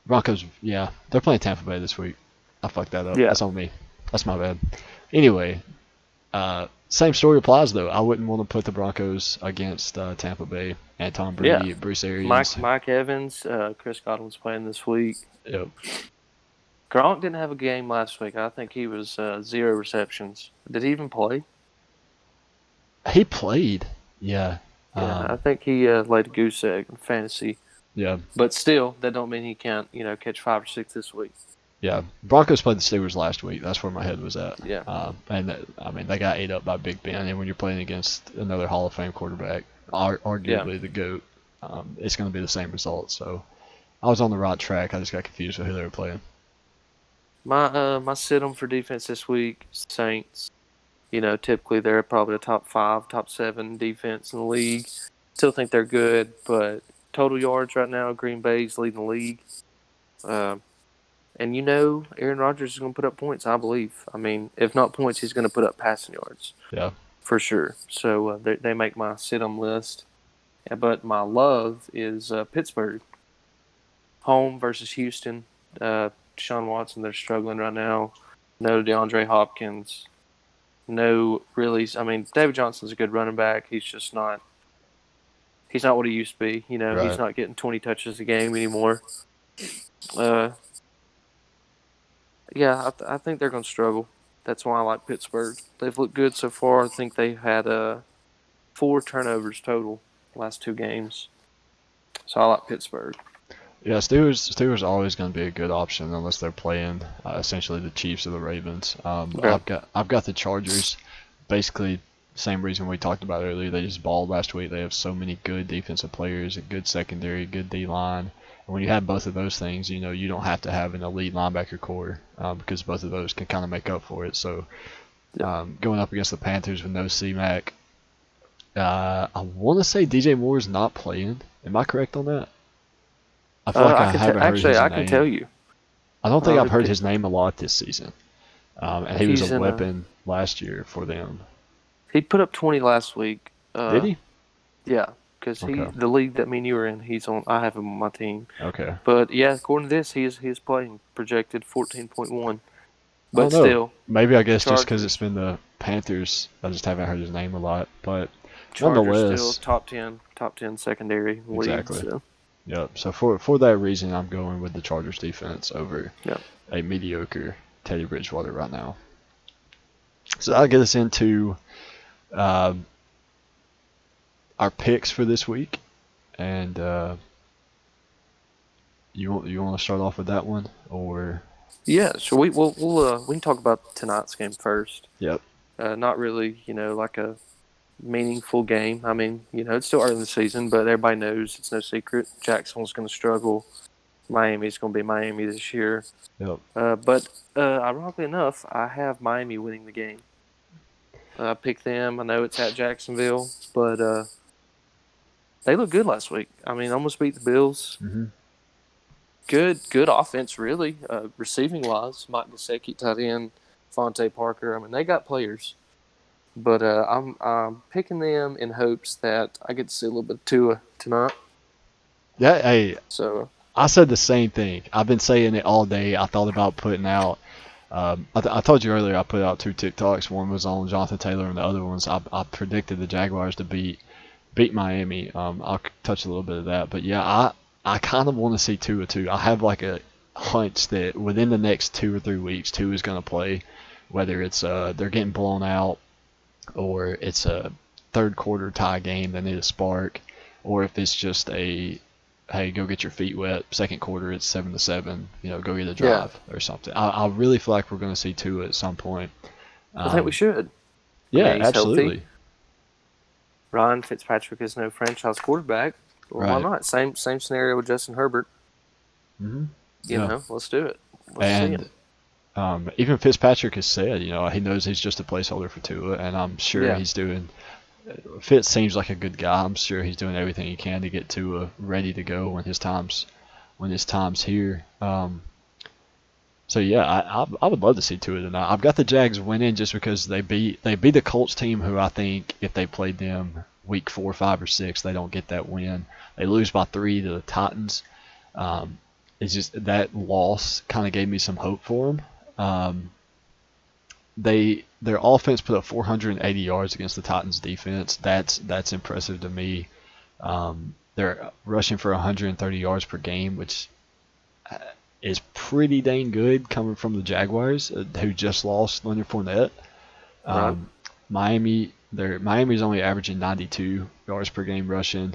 Broncos, yeah, they're playing Tampa Bay this week. I fucked that up. Yeah. That's on me. That's my bad. Anyway, same story applies though. I wouldn't want to put the Broncos against Tampa Bay and Tom Brady, Bruce Arians. Mike Evans, Chris Godwin's playing this week. Yep. Gronk didn't have a game last week. I think he was 0 receptions. Did he even play? He played. Yeah. I think he laid a goose egg in fantasy. Yeah. But still, that don't mean he can't, catch 5 or 6 this week. Yeah. Broncos played the Steelers last week. That's where my head was at. Yeah. They got ate up by Big Ben, and when you're playing against another Hall of Fame quarterback, arguably the GOAT, it's going to be the same result. So I was on the right track. I just got confused with who they were playing. My sit-em for defense this week, Saints. Typically they're probably a top 5, top 7 defense in the league. Still think they're good, but total yards right now, Green Bay's leading the league. And Aaron Rodgers is going to put up points, I believe. I mean, if not points, he's going to put up passing yards. Yeah. For sure. So they make my sit-em list. Yeah, but my love is Pittsburgh. Home versus Houston. Deshaun Watson, they're struggling right now. No DeAndre Hopkins. No, really. I mean, David Johnson's a good running back. He's just not. He's not what he used to be. Right. He's not getting 20 touches a game anymore. Yeah, I think they're going to struggle. That's why I like Pittsburgh. They've looked good so far. I think they had 4 turnovers total last 2 games. So I like Pittsburgh. Yeah, Steelers are always going to be a good option unless they're playing essentially the Chiefs or the Ravens. I've got the Chargers basically Same reason we talked about earlier. They just balled last week. They have so many good defensive players, a good secondary, good D line. And when you have both of those things, you know, you don't have to have an elite linebacker core because both of those can kind of make up for it. So going up against the Panthers with no C-Mac, I want to say DJ Moore is not playing. Am I correct on that? I feel like I haven't heard his name. I can tell you. I don't think I've heard his name a lot this season. And he was a weapon last year for them. He put up 20 last week. Did he? Yeah, because the league that me and you were in, he's on. I have him on my team. Okay. But yeah, according to this, he is playing projected 14.1. But still, maybe I guess just because it's been the Panthers, I just haven't heard his name a lot. But nonetheless, still top 10 secondary league. Exactly. So. Yep. So for that reason, I'm going with the Chargers defense over a mediocre Teddy Bridgewater right now. So I'll get us into our picks for this week, and you want to start off with that one, or? Yeah, so we can talk about tonight's game first. Yep. Not really, like a meaningful game. I mean, it's still early in the season, but everybody knows it's no secret. Jacksonville's going to struggle. Miami's going to be Miami this year. Yep. But ironically enough, I have Miami winning the game. I picked them. I know it's at Jacksonville, but they looked good last week. I mean, almost beat the Bills. Mm-hmm. Good offense, really. Receiving wise, Mike Gesicki, tight end, Fonte Parker. I mean, they got players. But I'm picking them in hopes that I get to see a little bit of Tua tonight. Yeah, hey. So I said the same thing. I've been saying it all day. I thought about putting out. I told you earlier I put out 2 TikToks. One was on Jonathan Taylor, and the other ones I predicted the Jaguars to beat Miami. I'll touch a little bit of that, but yeah, I kind of want to see Tua too. I have like a hunch that within the next 2 or 3 weeks, Tua is going to play. Whether it's they're getting blown out, or it's a third quarter tie game, they need a spark, or if it's just a hey, go get your feet wet. Second quarter, it's 7-7. Go get a drive or something. I really feel like we're going to see Tua at some point. I think we should. Yeah, absolutely. Healthy. Ryan Fitzpatrick is no franchise quarterback. Well, why not? Same scenario with Justin Herbert. Mm-hmm. Let's do it. Even Fitzpatrick has said, he knows he's just a placeholder for Tua, and I'm sure he's doing. Fitz seems like a good guy. I'm sure he's doing everything he can to get Tua ready to go when his time's here. So yeah, I would love to see Tua tonight. I've got the Jags winning just because they beat the Colts team, who I think if they played them week 4, 5, or 6, they don't get that win. They lose by 3 to the Titans. It's just that loss kind of gave me some hope for them. Their offense put up 480 yards against the Titans defense. That's impressive to me. They're rushing for 130 yards per game, which is pretty dang good coming from the Jaguars, who just lost Leonard Fournette. Right. Miami's only averaging 92 yards per game rushing.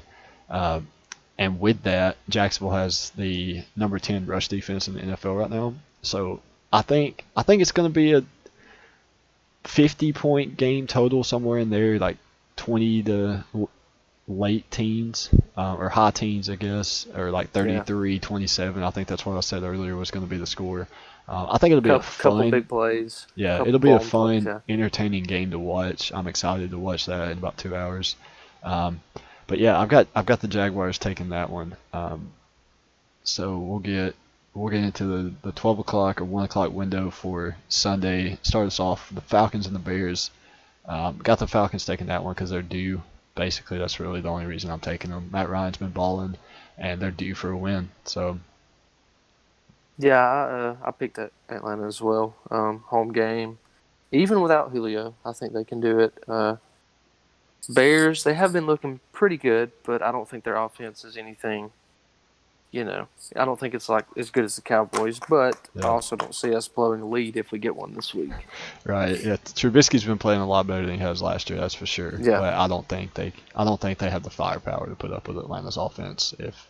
And with that, Jacksonville has the number 10 rush defense in the NFL right now. So I think it's going to be a 50-point game total, somewhere in there, like 20 to late teens, or high teens, I guess, or like 33-27. I think that's what I said earlier was going to be the score. I think it'll be a fun, couple big plays. Yeah, it'll be a fun, entertaining game to watch. I'm excited to watch that in about 2 hours. But yeah, I've got the Jaguars taking that one. So we'll get into the 12 o'clock or 1 o'clock window for Sunday. Start us off, the Falcons and the Bears. Got the Falcons taking that one because they're due. Basically, that's really the only reason I'm taking them. Matt Ryan's been balling, and they're due for a win. So. Yeah, I picked Atlanta as well. Home game. Even without Julio, I think they can do it. Bears, they have been looking pretty good, but I don't think their offense is anything, I don't think it's like as good as the Cowboys, but I also don't see us blowing a lead if we get one this week. Right. Yeah. Trubisky's been playing a lot better than he has last year, that's for sure. Yeah. But I don't think they have the firepower to put up with Atlanta's offense if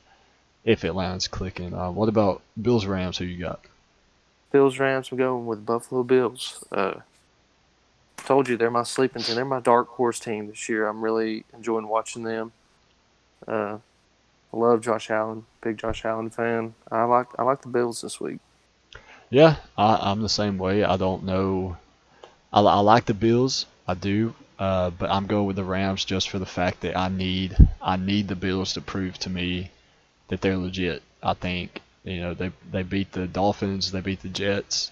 Atlanta's clicking. What about Bills Rams? Who you got? Bills Rams, I'm going with Buffalo Bills. Told you they're my sleeping team. They're my dark horse team this year. I'm really enjoying watching them. I love Josh Allen. Big Josh Allen fan. I like the Bills this week. Yeah, I'm the same way. I don't know. I like the Bills. I do. But I'm going with the Rams just for the fact that I need the Bills to prove to me that they're legit. I think they beat the Dolphins. They beat the Jets.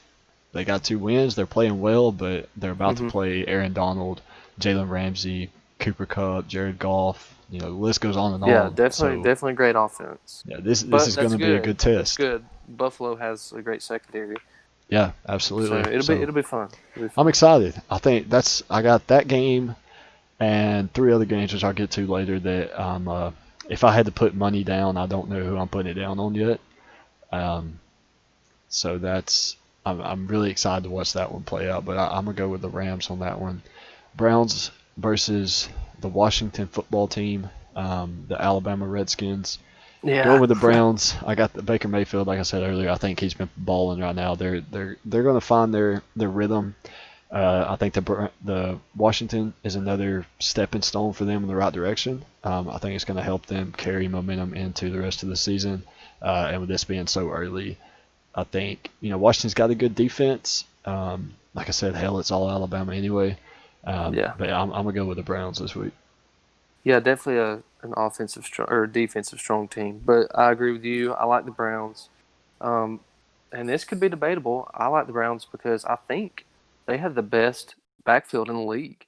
They got 2 wins. They're playing well, but they're about to play Aaron Donald, Jalen Ramsey, Cooper Kupp, Jared Goff. The list goes on and Yeah, on. definitely great offense. Yeah, this But is going to be a good That's test. good. Buffalo has a great secondary, Yeah, so absolutely. it'll be fun. I'm excited. I think I got that game and 3 other games which I'll get to later that if I had to put money down, I don't know who I'm putting it down on yet. So I'm really excited to watch that one play out, but I'm gonna go with the Rams on that one. Browns versus the Washington football team, the Alabama Redskins. Yeah. Going with the Browns. I got the Baker Mayfield, like I said earlier. I think he's been balling right now. They're going to find their rhythm. I think the Washington is another stepping stone for them in the right direction. I think it's going to help them carry momentum into the rest of the season. And with this being so early, I think Washington's got a good defense. Like I said, hell, it's all Alabama anyway. But I'm gonna go with the Browns this week. Yeah, definitely an offensive or defensive strong team. But I agree with you. I like the Browns. And this could be debatable. I like the Browns because I think they have the best backfield in the league,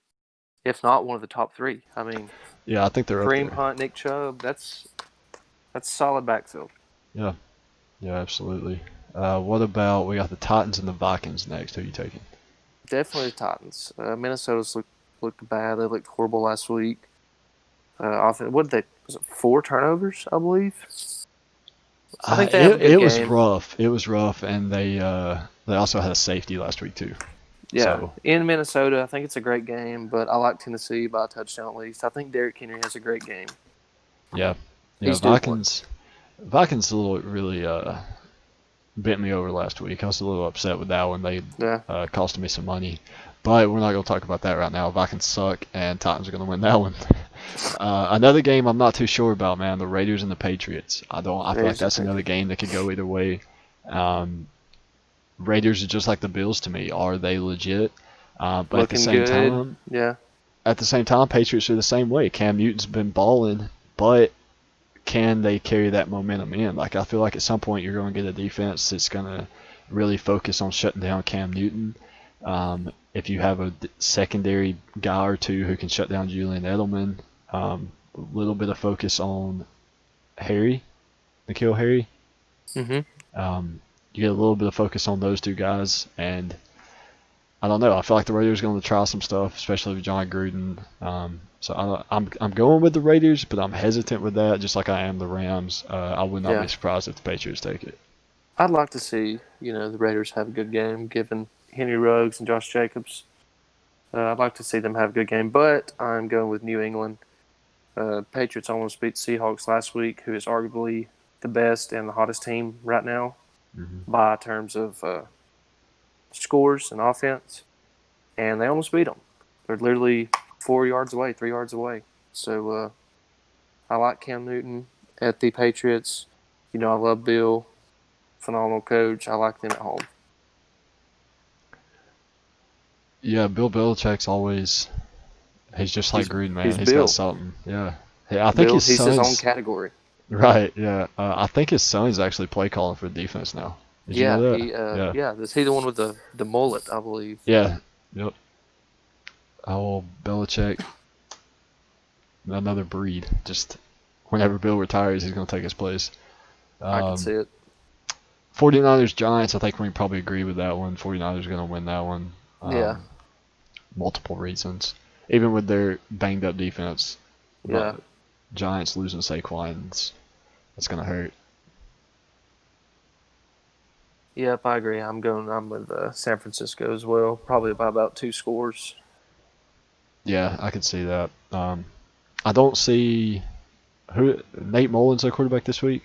if not one of the top 3. I mean, yeah, I think they're up Kareem there. Hunt, Nick Chubb. That's solid backfield. Yeah, absolutely. What about we got the Titans and the Vikings next? Who are you taking? Definitely the Titans. Minnesota's looked bad. They looked horrible last week. What did they? Was it 4 turnovers? I believe. I think they have a good it was game. rough. It was rough, and they also had a safety last week too. Yeah, So, in Minnesota, I think it's a great game, but I like Tennessee by a touchdown at least. I think Derrick Henry has a great game. yeah, He's due one. Vikings really bent me over last week. I was a little upset with that one. They costed me some money, but we're not going to talk about that right now. Vikings suck, and Titans are going to win that one. Another game I'm not too sure about, man. The Raiders and the Patriots. I feel like that's another game that could go either way. Raiders are just like the Bills to me. Are they legit? But Looking at the same good. time, Yeah. At the same time, Patriots are the same way. Cam Newton's been balling, but can they carry that momentum in? Like, I feel like at some point you're going to get a defense that's going to really focus on shutting down Cam Newton. If you have a secondary guy or two who can shut down Julian Edelman, a little bit of focus on N'Keal Harry. Mm-hmm. You get a little bit of focus on those 2 guys, and I don't know. I feel like the Raiders are going to try some stuff, especially with John Gruden. So I'm going with the Raiders, but I'm hesitant with that, just like I am the Rams. I would not be surprised if the Patriots take it. I'd like to see the Raiders have a good game, given Henry Ruggs and Josh Jacobs. I'd like to see them have a good game, but I'm going with New England. Patriots almost beat Seahawks last week, who is arguably the best and the hottest team right now by terms of scores and offense, and they almost beat them. They're literally 4 yards away, 3 yards away. So I like Cam Newton at the Patriots. I love Bill, phenomenal coach. I like them at home. Yeah, Bill Belichick's he's just like Gruden, man. He's Bill. got something. Yeah. I think he's his own category. Right, yeah. I think his son's actually play calling for the defense now. Did you know that? Is he the one with the mullet, I believe? Yeah, yep. Oh, Belichick, another breed. Just whenever Bill retires, he's going to take his place. I can see it. 49ers, Giants, I think we can probably agree with that one. 49ers are going to win that one. Multiple reasons. Even with their banged up defense. Yeah. Giants losing Saquon, that's going to hurt. Yep, I agree. I'm with San Francisco as well. Probably by about 2 scores. Yeah, I could see that. I don't see Nate Mullins, their quarterback this week.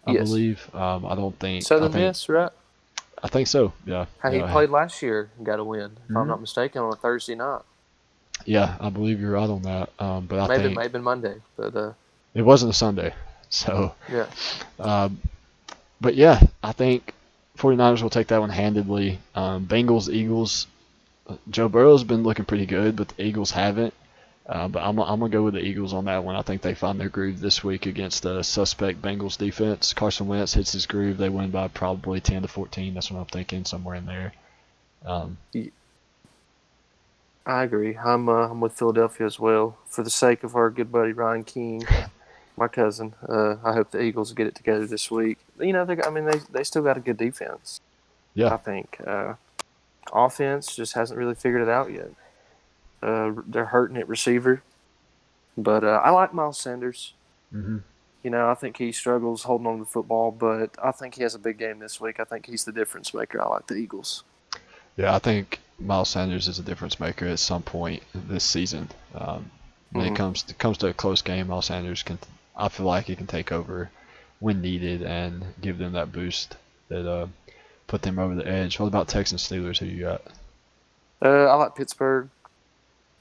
I believe. I don't think Southern Miss, right? I think so. Yeah. How he Yeah. played last year and got a win, if I'm Mhm. not mistaken, on a Thursday night. Yeah, I believe you're right on that. But I think Maybe Monday, but it wasn't a Sunday. So, yeah. um, but yeah, I think 49ers will take that one handedly. Bengals, Eagles. Joe Burrow's been looking pretty good, but the Eagles haven't. But I'm going to go with the Eagles on that one. I think they find their groove this week against the suspect Bengals defense. Carson Wentz hits his groove. They win by probably 10 to 14. That's what I'm thinking, somewhere in there. I agree. I'm with Philadelphia as well. For the sake of our good buddy Ryan King, my cousin, I hope the Eagles get it together this week. You know, they still got a good defense. Yeah. I think offense just hasn't really figured it out yet. They're hurting at receiver, but I like Miles Sanders. Mm-hmm. You know, I think he struggles holding on to the football, but I think he has a big game this week. I think he's the difference maker. I like the Eagles. Yeah, I think Miles Sanders is a difference maker at some point this season. When it comes to a close game, Miles Sanders can. I feel like he can take over when needed and give them that boost that put them over the edge. What about Texans Steelers? Who you got? I like Pittsburgh.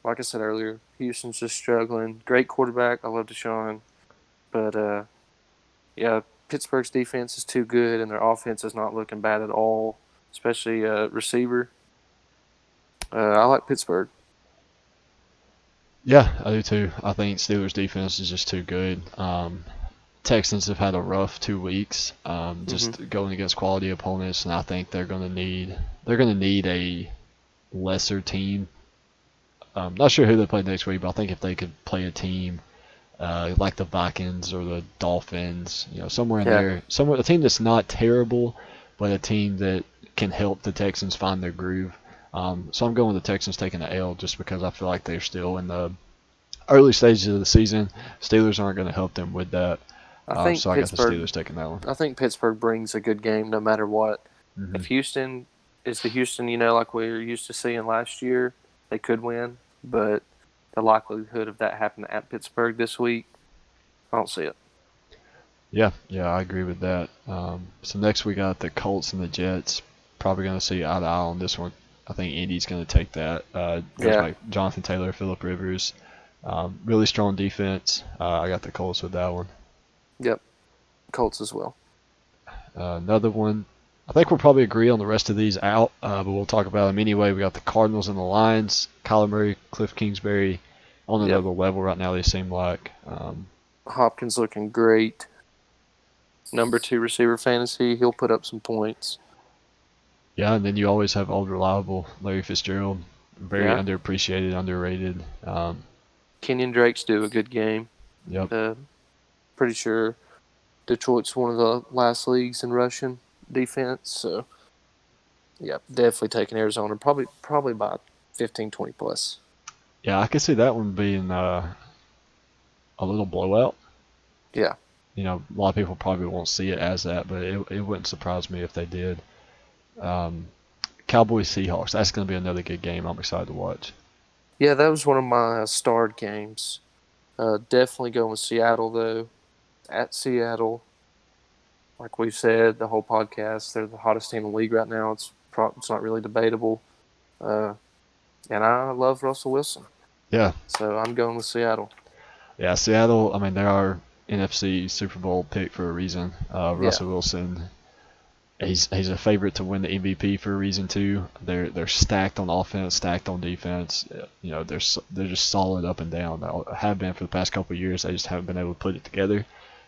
Like I said earlier, Houston's just struggling. Great quarterback. I love Deshaun. But, yeah, Pittsburgh's defense is too good, and their offense is not looking bad at all, especially receiver. I like Pittsburgh. Yeah, I do too. I think Steelers defense is just too good. Texans have had a rough 2 weeks, just going against quality opponents, and I think they're going to need a lesser team. Not sure who they play next week, but I think if they could play a team like the Vikings or the Dolphins, somewhere in there, a team that's not terrible, but a team that can help the Texans find their groove. So I'm going with the Texans taking the L just because I feel like they're still in the early stages of the season. Steelers aren't going to help them with that. So I got the Steelers taking that one. I think Pittsburgh brings a good game no matter what. Mm-hmm. If Houston is the Houston, like we were used to seeing last year, they could win. But the likelihood of that happening at Pittsburgh this week, I don't see it. Yeah, I agree with that. So next we got the Colts and the Jets. Probably going to see eye to eye on this one. I think Indy's going to take that. Goes by Jonathan Taylor, Phillip Rivers. Really strong defense. I got the Colts with that one. Yep, Colts as well. Another one. I think we'll probably agree on the rest of these out, but we'll talk about them anyway. We got the Cardinals and the Lions. Kyler Murray, Cliff Kingsbury on another level right now, they seem like. Hopkins looking great. Number 2 receiver fantasy. He'll put up some points. Yeah, and then you always have old reliable Larry Fitzgerald. Very underappreciated, underrated. Kenyon Drake's do a good game. Yep. Pretty sure Detroit's one of the last leagues in rushing defense. So, yeah, definitely taking Arizona. Probably by 15, 20 plus. Yeah, I could see that one being a little blowout. Yeah. A lot of people probably won't see it as that, but it wouldn't surprise me if they did. Cowboys Seahawks. That's going to be another good game. I'm excited to watch. Yeah, that was one of my starred games. Definitely going with Seattle though. At Seattle, like we've said the whole podcast, they're the hottest team in the league right now. It's not really debatable. And I love Russell Wilson. Yeah. So I'm going with Seattle. Yeah, Seattle. I mean, they are NFC Super Bowl pick for a reason. Russell Wilson. He's a favorite to win the MVP for a reason too. They're stacked on offense, stacked on defense. They're just solid up and down. They have been for the past couple of years. They just haven't been able to put it together.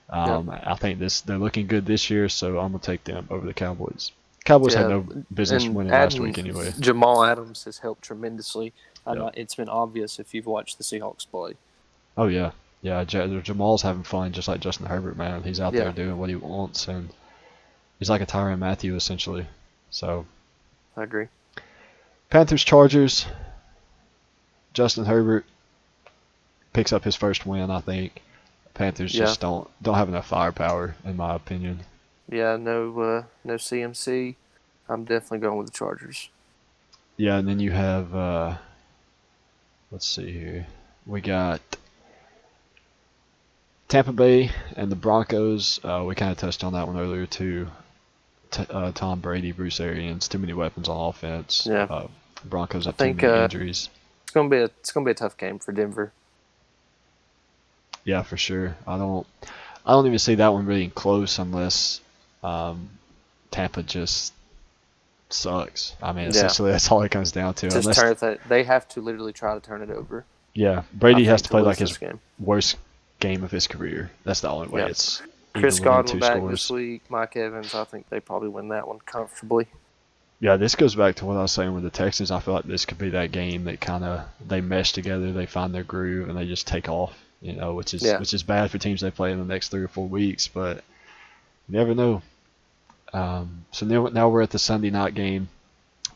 I think they're looking good this year, so I'm gonna take them over the Cowboys. Cowboys had no business winning last week anyway. Jamal Adams has helped tremendously. It's been obvious if you've watched the Seahawks play. Oh yeah. Jamal's having fun just like Justin Herbert, man. He's out there doing what he wants, and he's like a Tyrann Mathieu essentially. So I agree. Panthers Chargers. Justin Herbert picks up his first win, I think. Panthers just don't have enough firepower, in my opinion. Yeah, no CMC. I'm definitely going with the Chargers. Yeah, and then you have let's see here. We got Tampa Bay and the Broncos. We kind of touched on that one earlier too. Tom Brady, Bruce Arians, too many weapons on offense. Yeah. Broncos I have too think many injuries. it's gonna be a tough game for Denver. Yeah, for sure. I don't even see that one being close unless Tampa just sucks. I mean, Yeah. essentially that's all it comes down to. Just Unless, they have to literally try to turn it over. yeah, I Brady has think, to play lose like his this game. worst game of his career. That's the only way. Yeah. It's Chris either within Godwin two back scores. this week. Mike Evans. I think they probably win that one comfortably. Yeah, this goes back to what I was saying with the Texans. I feel like this could be that game that kind of they mesh together, they find their groove, and they just take off. Which is bad for teams they play in the next 3 or 4 weeks, but you never know. So now we're at the Sunday night game,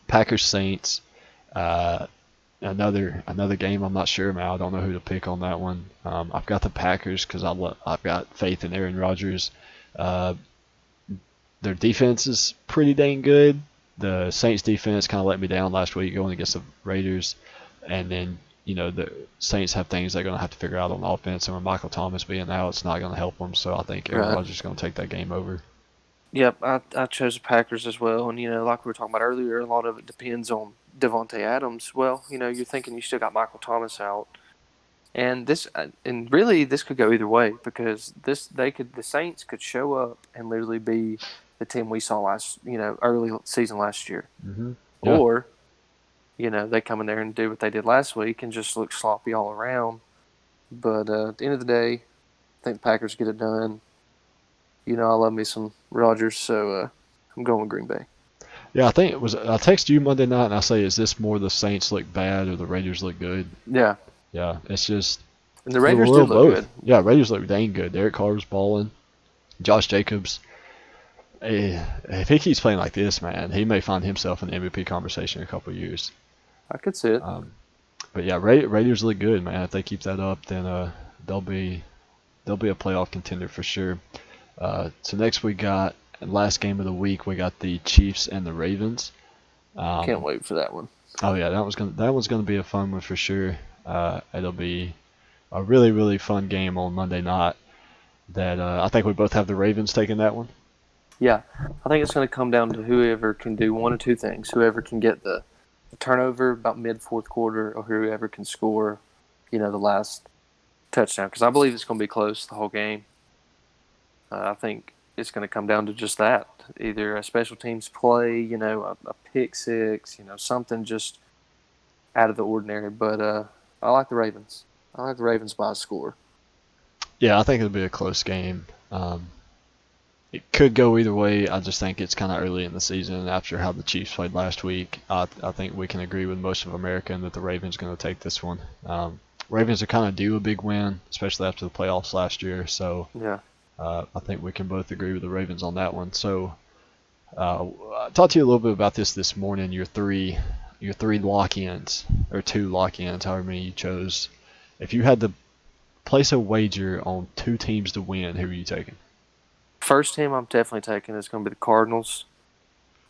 Packers Saints. Another game. I'm not sure, man. I don't know who to pick on that one. I've got the Packers because I've got faith in Aaron Rodgers. Their defense is pretty dang good. The Saints defense kind of let me down last week going against the Raiders, and then the Saints have things they're going to have to figure out on offense, and with Michael Thomas being out, it's not going to help them. So I think Aaron Rodgers is going to take that game over. Yep, I chose the Packers as well, and like we were talking about earlier, a lot of it depends on Devontae Adams. Well, you're thinking you still got Michael Thomas out, and really this could go either way because the Saints could show up and literally be the team we saw early season last year, Mm-hmm. Yeah. or they come in there and do what they did last week and just look sloppy all around. But at the end of the day, I think the Packers get it done. I love me some Rodgers, so I'm going with Green Bay. Yeah, I think it was. I texted you Monday night and I say, is this more the Saints look bad or the Raiders look good? Yeah. Yeah, it's just. And the Raiders do look good. Yeah, Raiders look dang good. Derek Carr's balling. Josh Jacobs. If he keeps playing like this, man, he may find himself in the MVP conversation in a couple of years. I could see it. But yeah, Raiders look good, man. If they keep that up, then they'll be a playoff contender for sure. So next we got last game of the week. We got the Chiefs and the Ravens. Can't wait for that one. Oh yeah, that one's gonna be a fun one for sure. It'll be a really really fun game on Monday night. That I think we both have the Ravens taking that one. Yeah, I think it's going to come down to whoever can do one or two things. Whoever can get the turnover about mid-fourth quarter, or whoever can score, the last touchdown. Because I believe it's going to be close the whole game. I think it's going to come down to just that. Either a special teams play, a pick six, something just out of the ordinary. But I like the Ravens. I like the Ravens by a score. Yeah, I think it'll be a close game. It could go either way. I just think it's kind of early in the season. After how the Chiefs played last week, I think we can agree with most of America that the Ravens are going to take this one. Ravens are kind of due a big win, especially after the playoffs last year. So yeah, I think we can both agree with the Ravens on that one. So I talked to you a little bit about this morning. Your three lock-ins, or 2 lock-ins, however many you chose. If you had to place a wager on 2 teams to win, who are you taking? First team I'm definitely taking is going to be the Cardinals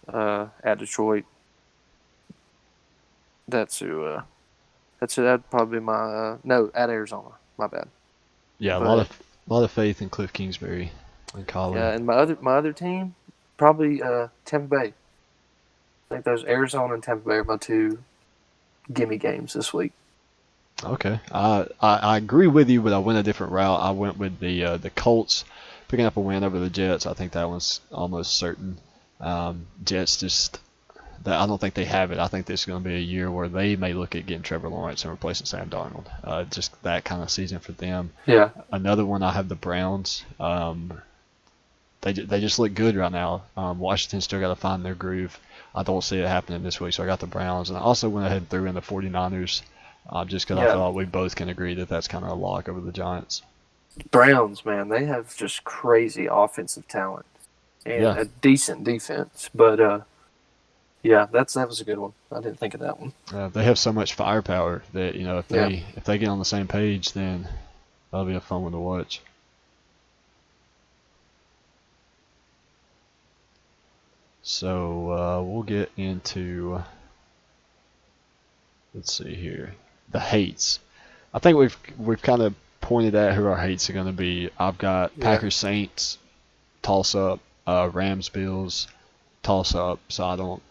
at Detroit. That'd probably be my at Arizona. My bad. Yeah, a lot of faith in Cliff Kingsbury and Colin. Yeah, and my other team probably Tampa Bay. I think those Arizona and Tampa Bay are my 2 gimme games this week. Okay, I agree with you, but I went a different route. I went with the Colts picking up a win over the Jets. I think that one's almost certain. Jets I don't think they have it. I think this is going to be a year where they may look at getting Trevor Lawrence and replacing Sam Darnold. Just that kind of season for them. Yeah. Another one, I have the Browns. They just look good right now. Washington still got to find their groove. I don't see it happening this week, so I got the Browns. And I also went ahead and threw in the 49ers just because I thought we both can agree that that's kind of a lock over the Giants. Browns, man, they have just crazy offensive talent and a decent defense. But, that was a good one. I didn't think of that one. They have so much firepower that, if they get on the same page, then that'll be a fun one to watch. So we'll get into, let's see here, the hates. I think we've kind of pointed at who our hates are going to be. I've got Packers Saints, toss up, Rams Bills, toss-up, so I don't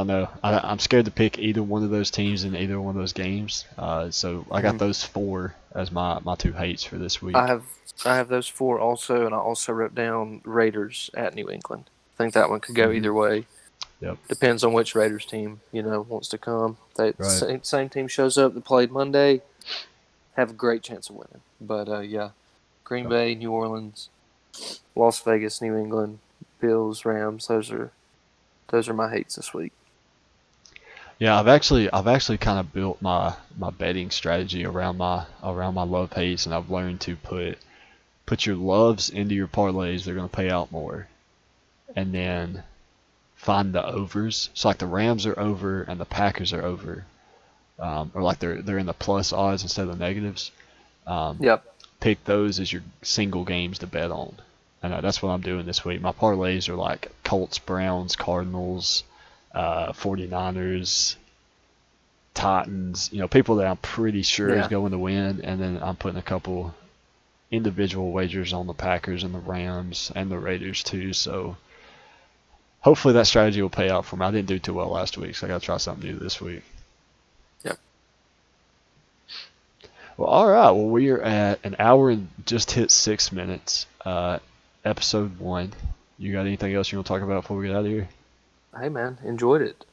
know. I'm scared to pick either one of those teams in either one of those games. So I got those 4 as my 2 hates for this week. I have those 4 also, and I also wrote down Raiders at New England. I think that one could go either way. Yep. Depends on which Raiders team wants to come. Right. Same team shows up that played Monday, have a great chance of winning. But yeah, Green Bay, New Orleans, Las Vegas, New England, Bills, Rams. Those are my hates this week. Yeah, I've actually kind of built my betting strategy around my love hates, and I've learned to put your loves into your parlays. They're going to pay out more, and then find the overs. So like the Rams are over and the Packers are over, or like they're in the plus odds instead of the negatives. Yep. Pick those as your single games to bet on, and that's what I'm doing this week. My parlays are like Colts, Browns, Cardinals, 49ers, Titans, people that I'm pretty sure is going to win, and then I'm putting a couple individual wagers on the Packers and the Rams and the Raiders too. So hopefully that strategy will pay out for me. I didn't do too well last week, so I got to try something new this week. Yep. Well, all right. Well, we are at an hour and just hit 6 minutes. Episode 1. You got anything else you want to talk about before we get out of here? Hey, man, enjoyed it.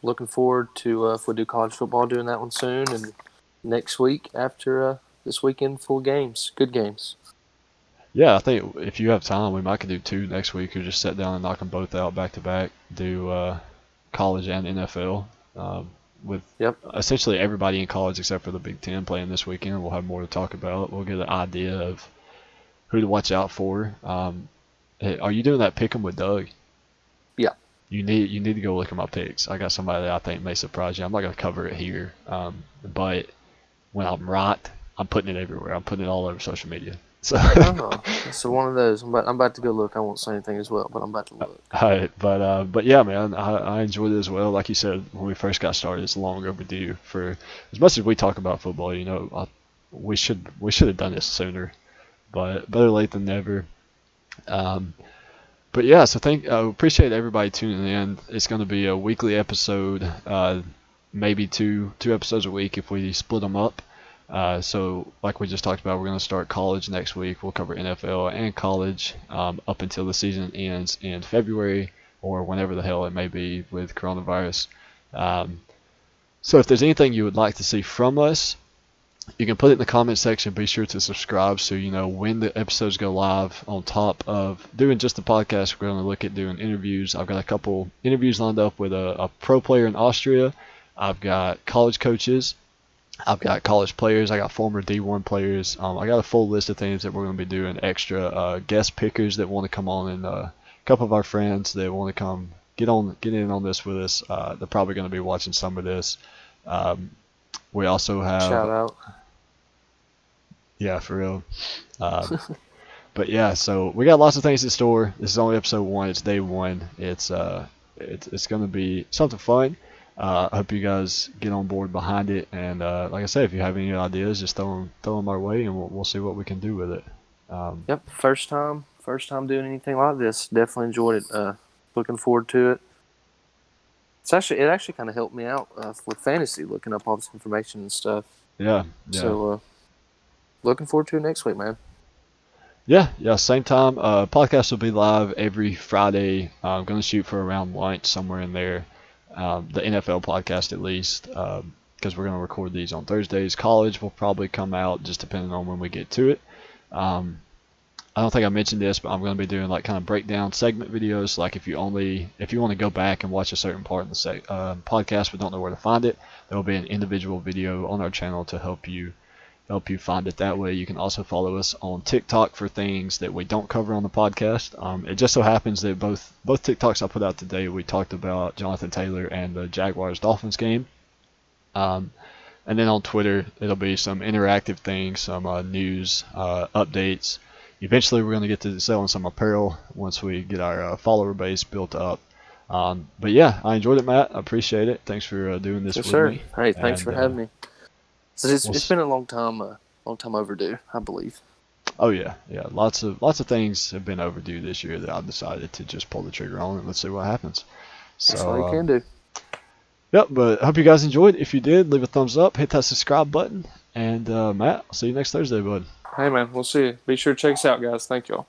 Looking forward to, if we do college football, doing that one soon. And next week after this weekend, full games. Good games. Yeah, I think if you have time, we might could do 2 next week, or just sit down and knock them both out back to back. Do college and NFL with essentially everybody in college except for the Big Ten playing this weekend. We'll have more to talk about. We'll get an idea of who to watch out for. Hey, are you doing that pick 'em with Doug? Yeah. You need to go look at my picks. I got somebody that I think may surprise you. I'm not going to cover it here, but when I'm right, I'm putting it everywhere. I'm putting it all over social media. So so one of those. I'm about to go look. I won't say anything as well, but I'm about to look. All right, but yeah, man, I enjoyed it as well. Like you said, when we first got started, it's long overdue. For as much as we talk about football, we should have done this sooner, but better late than never. But yeah, so appreciate everybody tuning in. It's going to be a weekly episode, maybe two episodes a week if we split them up. So like we just talked about, we're going to start college next week. We'll cover NFL and college up until the season ends in February or whenever the hell it may be with coronavirus. So if there's anything you would like to see from us, you can put it in the comment section. Be sure to subscribe so you know when the episodes go live. On top of doing just the podcast, we're going to look at doing interviews. I've got a couple interviews lined up with a pro player in Austria. I've got college coaches. I've got college players. I got former D1 players. I got a full list of things that we're going to be doing. Extra guest pickers that want to come on, and a couple of our friends that want to come get in on this with us. They're probably going to be watching some of this. We also have shout out. Yeah, for real. But yeah, so we got lots of things in store. This is only episode 1. It's day 1. It's going to be something fun. I hope you guys get on board behind it. And like I said, if you have any ideas, just throw them our way, and we'll see what we can do with it. Yep, first time doing anything like this. Definitely enjoyed it. Looking forward to it. It actually kind of helped me out with fantasy, looking up all this information and stuff. Yeah. So looking forward to it next week, man. Yeah, same time. Podcast will be live every Friday. I'm going to shoot for around lunch, somewhere in there. The NFL podcast at least, because we're going to record these on Thursdays. College will probably come out just depending on when we get to it. I don't think I mentioned this, but I'm going to be doing like kind of breakdown segment videos. Like if you want to go back and watch a certain part in the podcast but don't know where to find it, there will be an individual video on our channel to help you find it that way. You can also follow us on TikTok for things that we don't cover on the podcast. It just so happens that both TikToks I put out today, we talked about Jonathan Taylor and the Jaguars-Dolphins game. And then on Twitter, it'll be some interactive things, some news, updates. Eventually, we're going to get to selling some apparel once we get our follower base built up. But yeah, I enjoyed it, Matt. I appreciate it. Thanks for doing this with me. Hey, thanks for having me. So it's been a long time overdue, I believe. Oh yeah. Lots of things have been overdue this year that I've decided to just pull the trigger on and let's see what happens. That's So all you can do. Yep, but I hope you guys enjoyed. If you did, leave a thumbs up, hit that subscribe button, and Matt, I'll see you next Thursday, bud. Hey, man, we'll see you. Be sure to check us out, guys. Thank y'all.